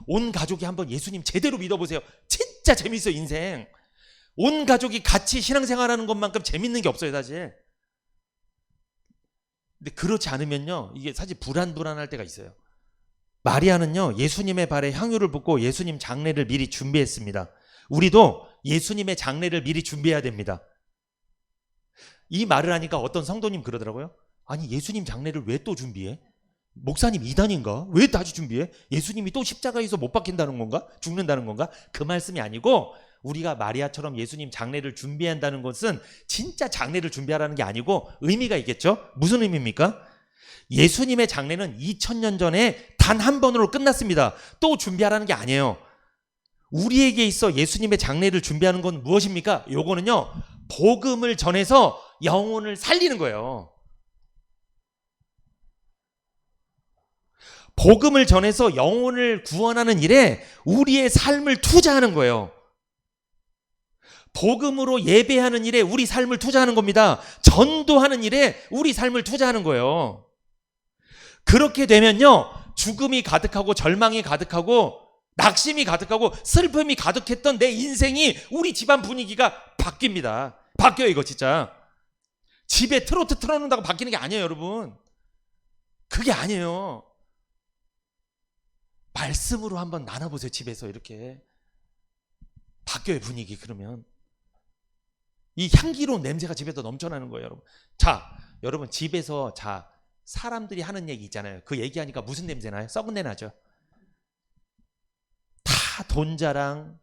온 가족이 한번 예수님 제대로 믿어보세요. 진짜 재밌어요. 인생 온 가족이 같이 신앙생활하는 것만큼 재밌는 게 없어요. 사실. 근데 그렇지 않으면요, 이게 사실 불안할 때가 있어요. 마리아는요, 예수님의 발에 향유를 붓고 예수님 장례를 미리 준비했습니다. 우리도 예수님의 장례를 미리 준비해야 됩니다. 이 말을 하니까 어떤 성도님 그러더라고요. 아니 예수님 장례를 왜 또 준비해? 목사님 이단인가? 왜 다시 준비해? 예수님이 또 십자가에서 못 박힌다는 건가? 죽는다는 건가? 그 말씀이 아니고, 우리가 마리아처럼 예수님 장례를 준비한다는 것은 진짜 장례를 준비하라는 게 아니고 의미가 있겠죠? 무슨 의미입니까? 예수님의 장례는 2000년 전에 단 한 번으로 끝났습니다. 또 준비하라는 게 아니에요. 우리에게 있어 예수님의 장례를 준비하는 건 무엇입니까? 요거는요, 복음을 전해서 영혼을 살리는 거예요. 복음을 전해서 영혼을 구원하는 일에 우리의 삶을 투자하는 거예요. 복음으로 예배하는 일에 우리 삶을 투자하는 겁니다. 전도하는 일에 우리 삶을 투자하는 거예요. 그렇게 되면요, 죽음이 가득하고 절망이 가득하고 낙심이 가득하고 슬픔이 가득했던 내 인생이, 우리 집안 분위기가 바뀝니다. 바뀌어요. 이거 진짜 집에 트로트 틀어놓는다고 바뀌는 게 아니에요. 여러분, 그게 아니에요. 말씀으로 한번 나눠보세요. 집에서 이렇게 바뀌어요. 분위기. 그러면 이 향기로운 냄새가 집에서 넘쳐나는 거예요. 여러분, 자, 여러분 집에서 사람들이 하는 얘기 있잖아요. 그 얘기하니까 무슨 냄새 나요? 썩은 내 나죠. 다 돈 자랑,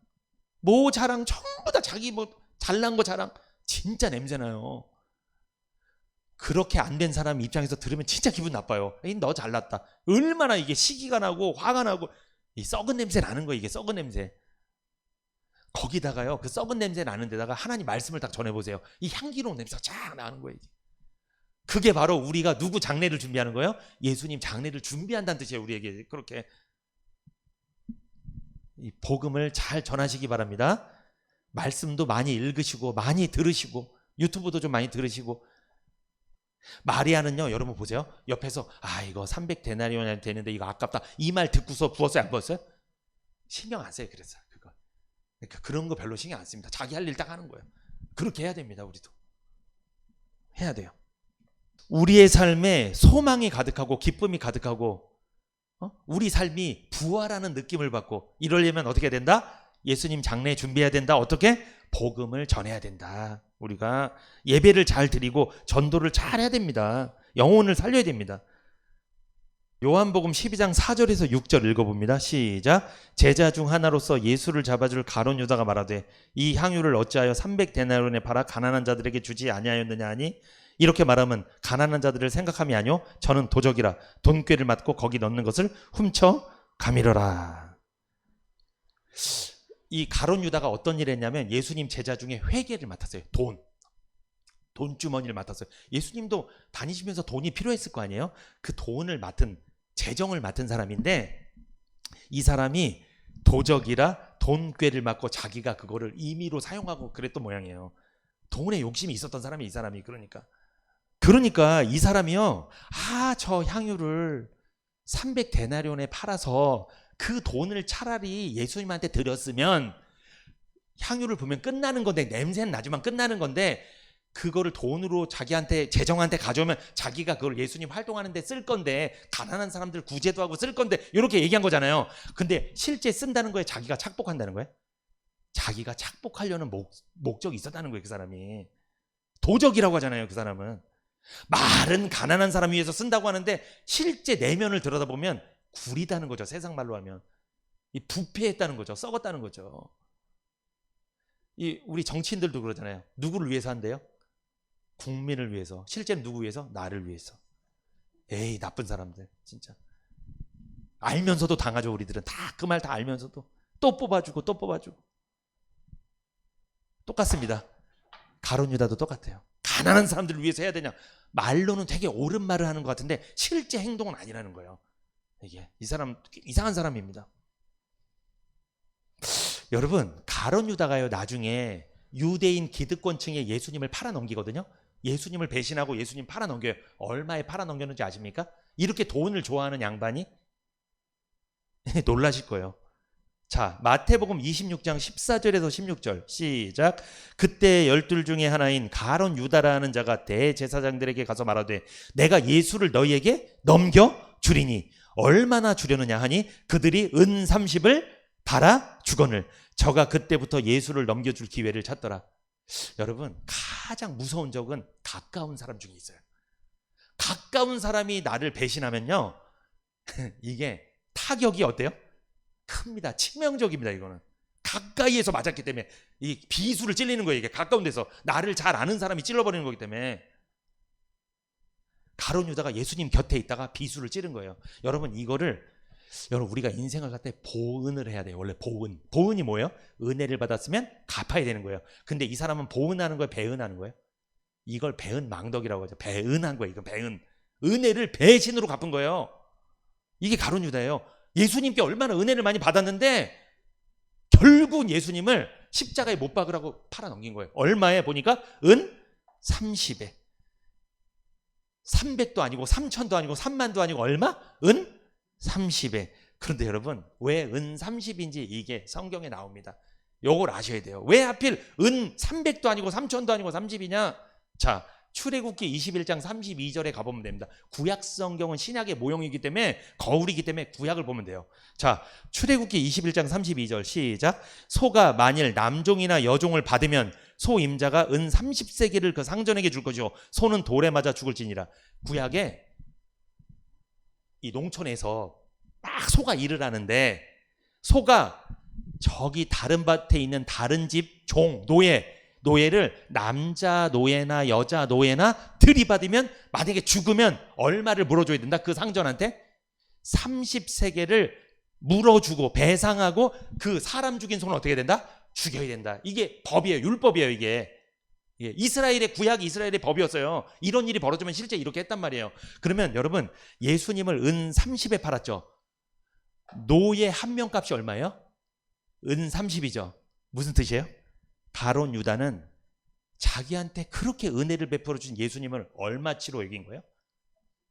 뭐 자랑, 전부 다 자기 뭐 잘난 거 자랑, 진짜 냄새 나요. 그렇게 안 된 사람 입장에서 들으면 진짜 기분 나빠요. 에이, 너 잘났다. 얼마나 이게 시기가 나고 화가 나고, 이 썩은 냄새 나는 거예요. 이게 썩은 냄새. 거기다가요, 그 썩은 냄새 나는 데다가 하나님 말씀을 딱 전해보세요. 이 향기로운 냄새가 쫙 나는 거예요. 그게 바로 우리가 누구 장례를 준비하는 거예요? 예수님 장례를 준비한다는 뜻이에요. 우리에게. 그렇게 이 복음을 잘 전하시기 바랍니다. 말씀도 많이 읽으시고 많이 들으시고 유튜브도 좀 많이 들으시고. 마리아는요, 여러분 보세요. 옆에서 이거 300데나리온이 되는데 이거 아깝다, 이 말 듣고서 부었어요? 안 부었어요? 신경 안 써요. 그래서 그러니까 그런 거 별로 신경 안 씁니다. 자기 할 일 딱 하는 거예요. 그렇게 해야 됩니다. 우리도 해야 돼요. 우리의 삶에 소망이 가득하고 기쁨이 가득하고 우리 삶이 부활하는 느낌을 받고 이러려면 어떻게 된다? 예수님 장례 준비해야 된다. 어떻게? 복음을 전해야 된다. 우리가 예배를 잘 드리고 전도를 잘 해야 됩니다. 영혼을 살려야 됩니다. 요한복음 12장 4절에서 6절 읽어봅니다. 시작. 제자 중 하나로서 예수를 잡아줄 가룟 유다가 말하되 이 향유를 어찌하여 300데나리온에 팔아 가난한 자들에게 주지 아니하였느냐 하니, 이렇게 말하면 가난한 자들을 생각함이 아니요 저는 도적이라 돈꾀를 맞고 거기 넣는 것을 훔쳐 가미러라. 이 가룟 유다가 어떤 일을 했냐면 예수님 제자 중에 회계를 맡았어요. 돈주머니를 맡았어요. 예수님도 다니시면서 돈이 필요했을 거 아니에요. 그 돈을 맡은, 재정을 맡은 사람인데, 이 사람이 도적이라 돈꾀를 맞고 자기가 그거를 임의로 사용하고 그랬던 모양이에요. 돈에 욕심이 있었던 사람이 이 사람이. 그러니까 이 사람이요, 저 향유를 300데나리온에 팔아서 그 돈을 차라리 예수님한테 드렸으면, 향유를 보면 끝나는 건데, 냄새는 나지만 끝나는 건데, 그거를 돈으로 자기한테 재정한테 가져오면 자기가 그걸 예수님 활동하는 데 쓸 건데, 가난한 사람들 구제도 하고 쓸 건데, 이렇게 얘기한 거잖아요. 근데 실제 쓴다는 거에 자기가 착복한다는 거예요. 자기가 착복하려는 목적이 있었다는 거예요. 그 사람이 도적이라고 하잖아요. 그 사람은 말은 가난한 사람 위해서 쓴다고 하는데 실제 내면을 들여다보면 구리다는 거죠. 세상 말로 하면 이 부패했다는 거죠. 썩었다는 거죠. 이 우리 정치인들도 그러잖아요. 누구를 위해서 한대요? 국민을 위해서. 실제는 누구 위해서? 나를 위해서. 에이, 나쁜 사람들 진짜. 알면서도 당하죠. 우리들은 다 그 말 다 알면서도 또 뽑아주고 또 뽑아주고. 똑같습니다. 가룟 유다도 똑같아요. 가난한 사람들을 위해서 해야 되냐? 말로는 되게 옳은 말을 하는 것 같은데 실제 행동은 아니라는 거예요. 이게 이 사람 이상한 사람입니다. 여러분, 가룟 유다가요 나중에 유대인 기득권층에 예수님을 팔아넘기거든요. 예수님을 배신하고 예수님 팔아넘겨요. 얼마에 팔아넘겼는지 아십니까? 이렇게 돈을 좋아하는 양반이 놀라실 거예요. 자, 마태복음 26장 14절에서 16절 시작. 그때 12 중에 하나인 가룟 유다라는 자가 대제사장들에게 가서 말하되 내가 예수를 너희에게 넘겨주리니 얼마나 주려느냐 하니 그들이 은 30을 달아 주거늘. 저가 그때부터 예수를 넘겨줄 기회를 찾더라. 여러분, 가장 무서운 적은 가까운 사람 중에 있어요. 가까운 사람이 나를 배신하면요 이게 타격이 어때요? 큽니다. 치명적입니다. 이거는 가까이에서 맞았기 때문에 이 비수를 찔리는 거예요. 이게 가까운 데서 나를 잘 아는 사람이 찔러버리는 거기 때문에. 가룟 유다가 예수님 곁에 있다가 비수를 찌른 거예요. 여러분, 이거를 우리가 인생을 갖다 보은을 해야 돼요. 원래 보은이 뭐예요? 은혜를 받았으면 갚아야 되는 거예요. 근데 이 사람은 보은하는 거예요? 배은하는 거예요? 이걸 배은망덕이라고 하죠. 배은한 거예요. 이건 배은. 은혜를 배신으로 갚은 거예요. 이게 가룟 유다예요. 예수님께 얼마나 은혜를 많이 받았는데 결국 예수님을 십자가에 못 박으라고 팔아넘긴 거예요. 얼마에 보니까 은 30에. 300도 아니고 3천도 아니고 3만도 아니고 얼마? 은 30에. 그런데 여러분, 왜 은 30인지 이게 성경에 나옵니다. 요걸 아셔야 돼요. 왜 하필 은 300도 아니고 3천도 아니고 30이냐? 자, 출애굽기 21장 32절에 가보면 됩니다. 구약 성경은 신약의 모형이기 때문에, 거울이기 때문에 구약을 보면 돼요. 자, 출애굽기 21장 32절 시작. 소가 만일 남종이나 여종을 받으면 소 임자가 은 30세겔을 그 상전에게 줄 것이요 소는 돌에 맞아 죽을지니라. 구약에 이 농촌에서 막 소가 일을 하는데 소가 저기 다른 밭에 있는 다른 집 종, 노예를 남자 노예나 여자 노예나 들이받으면 만약에 죽으면 얼마를 물어줘야 된다? 그 상전한테 30세겔을 물어주고 배상하고 그 사람 죽인 소는 어떻게 된다? 죽여야 된다. 이게 법이에요. 율법이에요. 이게 이스라엘의 구약이 이스라엘의 법이었어요. 이런 일이 벌어지면 실제 이렇게 했단 말이에요. 그러면 여러분, 예수님을 은 30에 팔았죠. 노예 한 명 값이 얼마예요? 은 30이죠. 무슨 뜻이에요? 가룟 유다는 자기한테 그렇게 은혜를 베풀어 준 예수님을 얼마치로 여긴 거예요?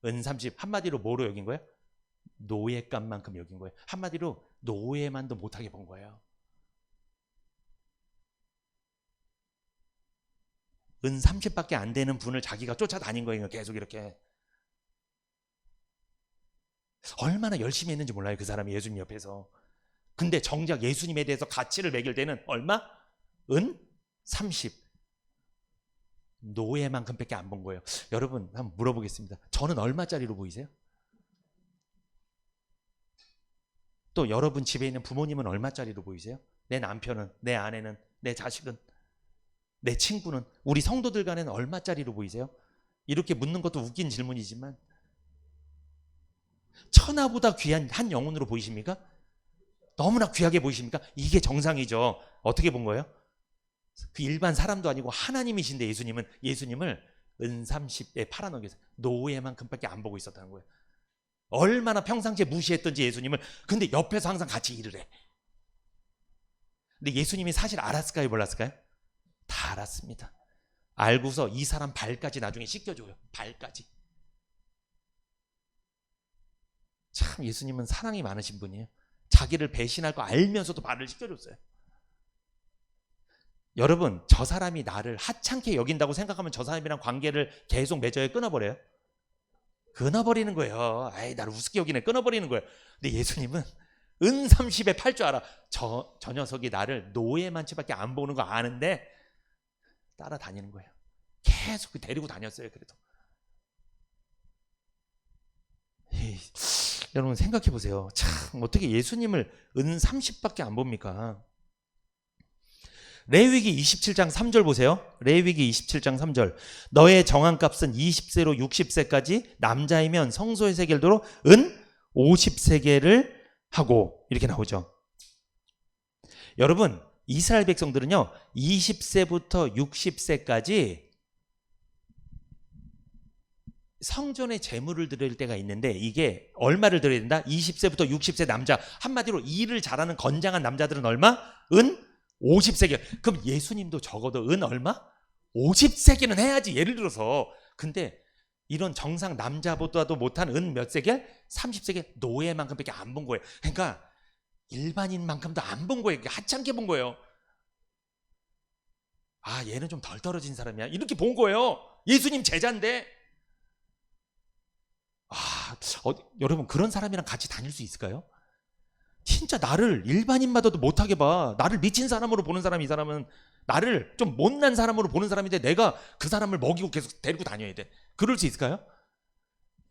은 30. 한마디로 뭐로 여긴 거예요? 노예값만큼 여긴 거예요. 한마디로 노예만도 못하게 본 거예요. 은 30밖에 안 되는 분을 자기가 쫓아다닌 거예요. 계속 이렇게. 얼마나 열심히 했는지 몰라요. 그 사람이 예수님 옆에서. 근데 정작 예수님에 대해서 가치를 매길 때는 얼마? 은 30. 노예만큼밖에 안 본 거예요. 여러분, 한번 물어보겠습니다. 저는 얼마짜리로 보이세요? 또 여러분 집에 있는 부모님은 얼마짜리로 보이세요? 내 남편은, 내 아내는, 내 자식은, 내 친구는, 우리 성도들 간에는 얼마짜리로 보이세요? 이렇게 묻는 것도 웃긴 질문이지만 천하보다 귀한 한 영혼으로 보이십니까? 너무나 귀하게 보이십니까? 이게 정상이죠. 어떻게 본 거예요? 그 일반 사람도 아니고 하나님이신데 예수님을 은 30에 팔아넘겨서 노예만큼밖에 안 보고 있었다는 거예요. 얼마나 평상시에 무시했던지 예수님을. 근데 옆에서 항상 같이 일을 해. 근데 예수님이 사실 알았을까요? 몰랐을까요? 다 알았습니다. 알고서 이 사람 발까지 나중에 씻겨줘요. 발까지. 참 예수님은 사랑이 많으신 분이에요. 자기를 배신할 거 알면서도 발을 씻겨줬어요. 여러분, 저 사람이 나를 하찮게 여긴다고 생각하면 저 사람이랑 관계를 계속 맺어야 끊어버려요? 끊어버리는 거예요. 아이, 나를 우습게 여기네. 끊어버리는 거예요. 근데 예수님은 은 30에 팔 줄 알아. 저 녀석이 나를 노예만치밖에 안 보는 거 아는데 따라다니는 거예요. 계속 데리고 다녔어요. 그래도 여러분 생각해 보세요. 참 어떻게 예수님을 은 30밖에 안 봅니까? 레위기 27장 3절 보세요. 레위기 27장 3절. 너의 정한값은 20세로 60세까지 남자이면 성소의 세겔도로 은 50세겔을 하고 이렇게 나오죠. 여러분 이스라엘 백성들은요 20세부터 60세까지 성전에 제물을 드릴 때가 있는데 이게 얼마를 드려야 된다? 20세부터 60세 남자, 한마디로 일을 잘하는 건장한 남자들은 얼마? 은 50세겔. 그럼 예수님도 적어도 은 얼마? 50세겔은 해야지. 예를 들어서. 근데 이런 정상 남자보다도 못한 은 몇 세겔? 30세겔. 노예만큼밖에 안 본 거예요. 그러니까 일반인만큼도 안 본 거예요. 하찮게 본 거예요. 아, 얘는 좀 덜 떨어진 사람이야. 이렇게 본 거예요. 예수님 제자인데. 여러분 그런 사람이랑 같이 다닐 수 있을까요? 진짜 나를 일반인마저도 못하게 봐. 나를 미친 사람으로 보는 사람, 이 사람은 나를 좀 못난 사람으로 보는 사람인데 내가 그 사람을 먹이고 계속 데리고 다녀야 돼. 그럴 수 있을까요?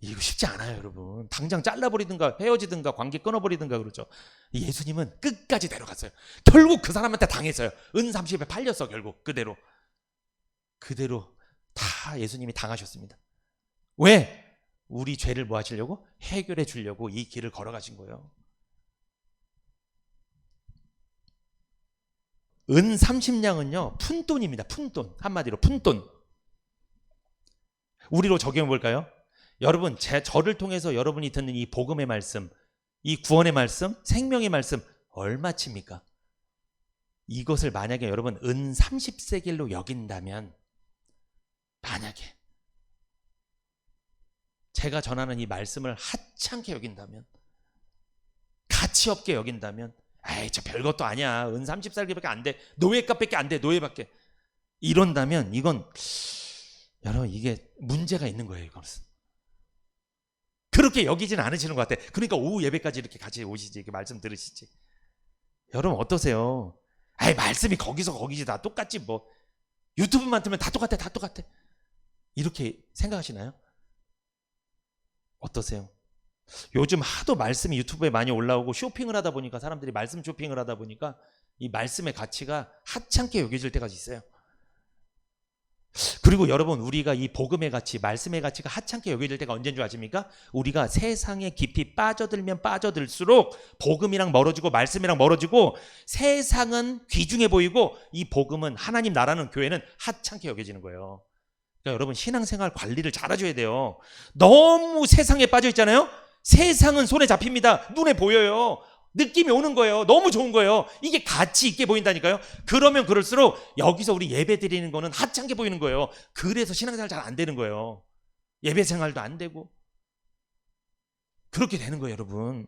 이거 쉽지 않아요, 여러분. 당장 잘라버리든가 헤어지든가 관계 끊어버리든가 그러죠. 예수님은 끝까지 데려갔어요. 결국 그 사람한테 당했어요. 은 30에 팔렸어. 결국 그대로 다 예수님이 당하셨습니다. 왜? 우리 죄를 뭐 하시려고? 해결해 주려고 이 길을 걸어가신 거예요. 은 30냥은요 푼돈입니다. 푼돈. 한마디로 푼돈. 우리로 적용해 볼까요? 여러분 저를 통해서 여러분이 듣는 이 복음의 말씀, 이 구원의 말씀, 생명의 말씀 얼마칩니까? 이것을 만약에 여러분 은 30세겔로 여긴다면, 만약에 제가 전하는 이 말씀을 하찮게 여긴다면, 가치 없게 여긴다면, 에이 저 별것도 아니야. 은 30살기밖에 안 돼. 노예값밖에 안 돼. 노예밖에. 이런다면 이건 여러분 이게 문제가 있는 거예요. 이것은. 그렇게 여기지는 않으시는 것 같아. 그러니까 오후 예배까지 이렇게 같이 오시지. 이렇게 말씀 들으시지. 여러분 어떠세요? 에이 말씀이 거기서 거기지 다 똑같지 뭐. 유튜브만 틀면 다 똑같아. 다 똑같아. 이렇게 생각하시나요? 어떠세요? 요즘 하도 말씀이 유튜브에 많이 올라오고 쇼핑을 하다 보니까, 사람들이 말씀 쇼핑을 하다 보니까 이 말씀의 가치가 하찮게 여겨질 때가 있어요. 그리고 여러분 우리가 이 복음의 가치, 말씀의 가치가 하찮게 여겨질 때가 언제인 줄 아십니까? 우리가 세상에 깊이 빠져들면 빠져들수록 복음이랑 멀어지고 말씀이랑 멀어지고, 세상은 귀중해 보이고 이 복음은, 하나님 나라는, 교회는 하찮게 여겨지는 거예요. 그러니까 여러분 신앙생활 관리를 잘해줘야 돼요. 너무 세상에 빠져 있잖아요. 세상은 손에 잡힙니다. 눈에 보여요. 느낌이 오는 거예요. 너무 좋은 거예요. 이게 가치 있게 보인다니까요. 그러면 그럴수록 여기서 우리 예배 드리는 거는 하찮게 보이는 거예요. 그래서 신앙생활 잘 안 되는 거예요. 예배 생활도 안 되고 그렇게 되는 거예요, 여러분.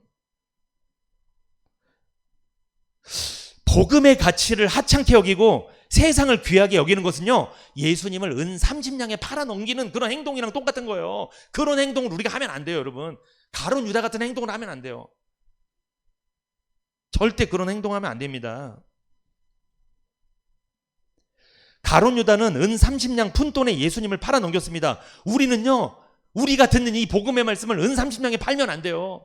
복음의 가치를 하찮게 여기고 세상을 귀하게 여기는 것은요, 예수님을 은 30냥에 팔아넘기는 그런 행동이랑 똑같은 거예요. 그런 행동을 우리가 하면 안 돼요, 여러분. 가룟 유다 같은 행동을 하면 안 돼요. 절대 그런 행동하면 안 됩니다. 가룟 유다는 은 30냥 푼돈에 예수님을 팔아넘겼습니다. 우리는요, 우리가 듣는 이 복음의 말씀을 은 30냥에 팔면 안 돼요.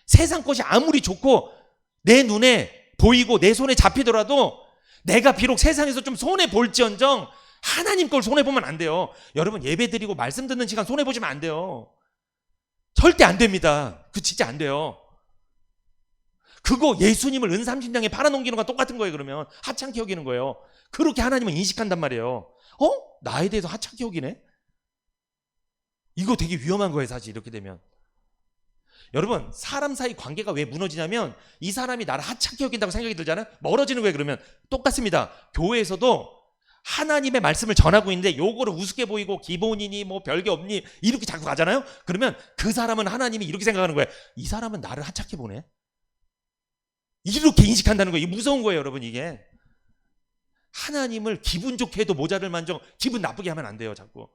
세상 것이 아무리 좋고 내 눈에 보이고 내 손에 잡히더라도 내가 비록 세상에서 좀 손해볼지언정 하나님 걸 손해보면 안 돼요. 여러분 예배드리고 말씀 듣는 시간 손해보시면 안 돼요. 절대 안 됩니다. 그 진짜 안 돼요. 그거 예수님을 은 30냥에 팔아넘기는 건 똑같은 거예요. 그러면 하찮게 여기는 거예요. 그렇게 하나님은 인식한단 말이에요. 나에 대해서 하찮게 여기네? 이거 되게 위험한 거예요, 사실. 이렇게 되면. 여러분 사람 사이 관계가 왜 무너지냐면, 이 사람이 나를 하찮게 여긴다고 생각이 들잖아요. 멀어지는 거예요. 그러면 똑같습니다. 교회에서도 하나님의 말씀을 전하고 있는데 요거를 우습게 보이고 기본이니 뭐 별게 없니 이렇게 자꾸 가잖아요. 그러면 그 사람은, 하나님이 이렇게 생각하는 거예요. 이 사람은 나를 하찮게 보네. 이렇게 인식한다는 거예요. 무서운 거예요, 여러분. 이게 하나님을 기분 좋게 해도 모자를 만정 기분 나쁘게 하면 안 돼요. 자꾸.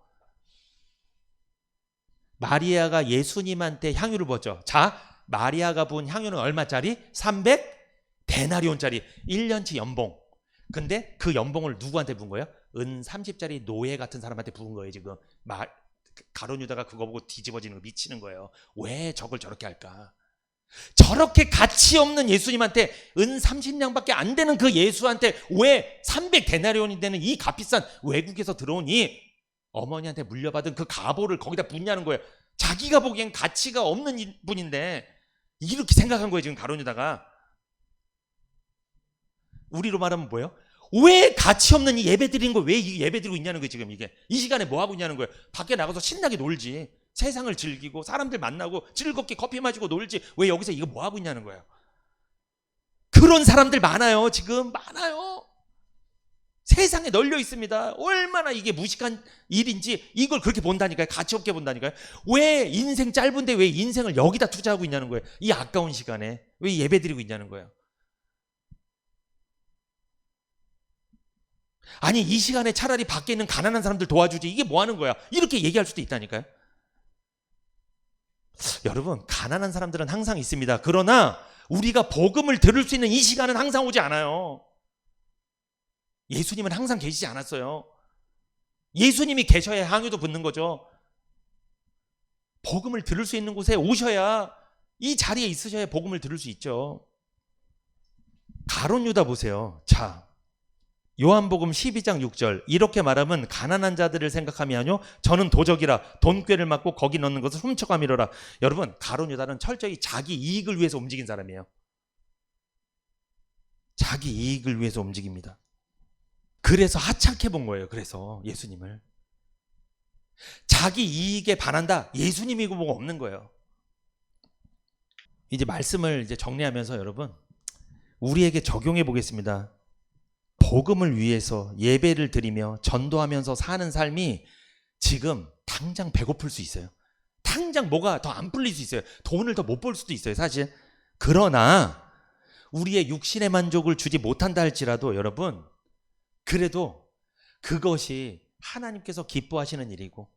마리아가 예수님한테 향유를 부었죠. 자, 마리아가 부은 향유는 얼마짜리? 300데나리온짜리 1년치 연봉. 근데 그 연봉을 누구한테 부은 거예요? 은 30짜리 노예 같은 사람한테 부은 거예요. 지금 가룟 유다가 그거 보고 뒤집어지는 거 미치는 거예요. 왜 저걸 저렇게 할까? 저렇게 가치 없는 예수님한테 은 30냥밖에 안 되는 그 예수한테 왜 300데나리온이 되는 이 값비싼 외국에서 들어온 이 어머니한테 물려받은 그 가보를 거기다 붓냐는 거예요. 자기가 보기엔 가치가 없는 분인데 이렇게 생각한 거예요. 지금 가룟 유다가. 우리로 말하면 뭐예요? 왜 가치 없는 이 예배 드리는 거 왜 예배 드리고 있냐는 거예요. 지금 이게 이 시간에 뭐 하고 있냐는 거예요. 밖에 나가서 신나게 놀지, 세상을 즐기고 사람들 만나고 즐겁게 커피 마시고 놀지, 왜 여기서 이거 뭐 하고 있냐는 거예요. 그런 사람들 많아요. 지금 많아요. 세상에 널려 있습니다. 얼마나 이게 무식한 일인지 이걸 그렇게 본다니까요. 가치 없게 본다니까요. 왜 인생 짧은데 왜 인생을 여기다 투자하고 있냐는 거예요. 이 아까운 시간에 왜 예배 드리고 있냐는 거예요. 아니 이 시간에 차라리 밖에 있는 가난한 사람들 도와주지, 이게 뭐 하는 거야, 이렇게 얘기할 수도 있다니까요. 여러분, 가난한 사람들은 항상 있습니다. 그러나 우리가 복음을 들을 수 있는 이 시간은 항상 오지 않아요. 예수님은 항상 계시지 않았어요. 예수님이 계셔야 향유도 붙는 거죠. 복음을 들을 수 있는 곳에 오셔야, 이 자리에 있으셔야 복음을 들을 수 있죠. 가룟 유다 보세요. 자, 요한복음 12장 6절, 이렇게 말하면 가난한 자들을 생각함이 아니요 저는 도적이라 돈꾀를 맞고 거기 넣는 것을 훔쳐가미로라. 여러분, 가룟 유다는 철저히 자기 이익을 위해서 움직인 사람이에요. 자기 이익을 위해서 움직입니다. 그래서 하찮게 본 거예요. 그래서 예수님을 자기 이익에 반한다, 예수님이고 뭐가 없는 거예요. 이제 말씀을 이제 정리하면서 여러분, 우리에게 적용해 보겠습니다. 복음을 위해서 예배를 드리며 전도하면서 사는 삶이 지금 당장 배고플 수 있어요. 당장 뭐가 더 안 풀릴 수 있어요. 돈을 더 못 벌 수도 있어요, 사실. 그러나 우리의 육신의 만족을 주지 못한다 할지라도 여러분, 그래도 그것이 하나님께서 기뻐하시는 일이고,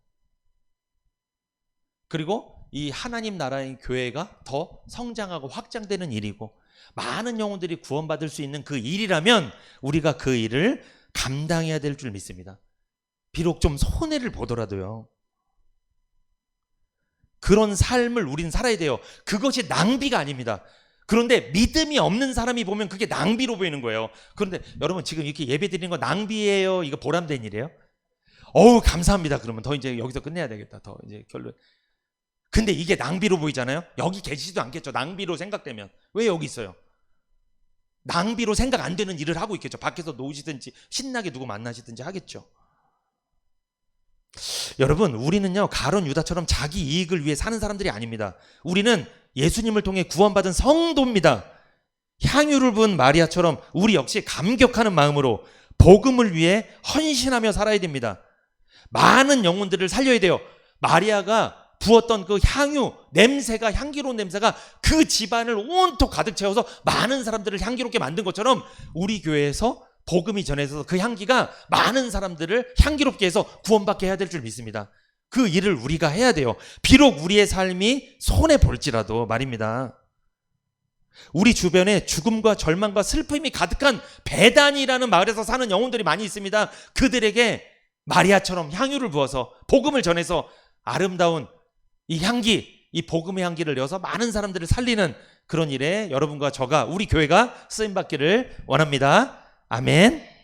그리고 이 하나님 나라의 교회가 더 성장하고 확장되는 일이고, 많은 영혼들이 구원받을 수 있는 그 일이라면 우리가 그 일을 감당해야 될 줄 믿습니다. 비록 좀 손해를 보더라도요. 그런 삶을 우린 살아야 돼요. 그것이 낭비가 아닙니다. 그런데 믿음이 없는 사람이 보면 그게 낭비로 보이는 거예요. 그런데 여러분, 지금 이렇게 예배 드리는 거 낭비예요? 이거 보람된 일이에요? 어우, 감사합니다. 그러면 더 이제 여기서 끝내야 되겠다. 더 이제 결론. 근데 이게 낭비로 보이잖아요. 여기 계시지도 않겠죠. 낭비로 생각되면. 왜 여기 있어요? 낭비로 생각 안 되는 일을 하고 있겠죠. 밖에서 노시든지 신나게 누구 만나시든지 하겠죠. 여러분, 우리는요 가룟 유다처럼 자기 이익을 위해 사는 사람들이 아닙니다. 우리는 예수님을 통해 구원받은 성도입니다. 향유를 부은 마리아처럼 우리 역시 감격하는 마음으로 복음을 위해 헌신하며 살아야 됩니다. 많은 영혼들을 살려야 돼요. 마리아가 부었던 그 향유 냄새가, 향기로운 냄새가 그 집안을 온통 가득 채워서 많은 사람들을 향기롭게 만든 것처럼 우리 교회에서 복음이 전해져서 그 향기가 많은 사람들을 향기롭게 해서 구원받게 해야 될 줄 믿습니다. 그 일을 우리가 해야 돼요. 비록 우리의 삶이 손해 볼지라도 말입니다. 우리 주변에 죽음과 절망과 슬픔이 가득한 베단이라는 마을에서 사는 영혼들이 많이 있습니다. 그들에게 마리아처럼 향유를 부어서 복음을 전해서 아름다운 이 향기, 이 복음의 향기를 내어서 많은 사람들을 살리는 그런 일에 여러분과 저가, 우리 교회가 쓰임받기를 원합니다. 아멘.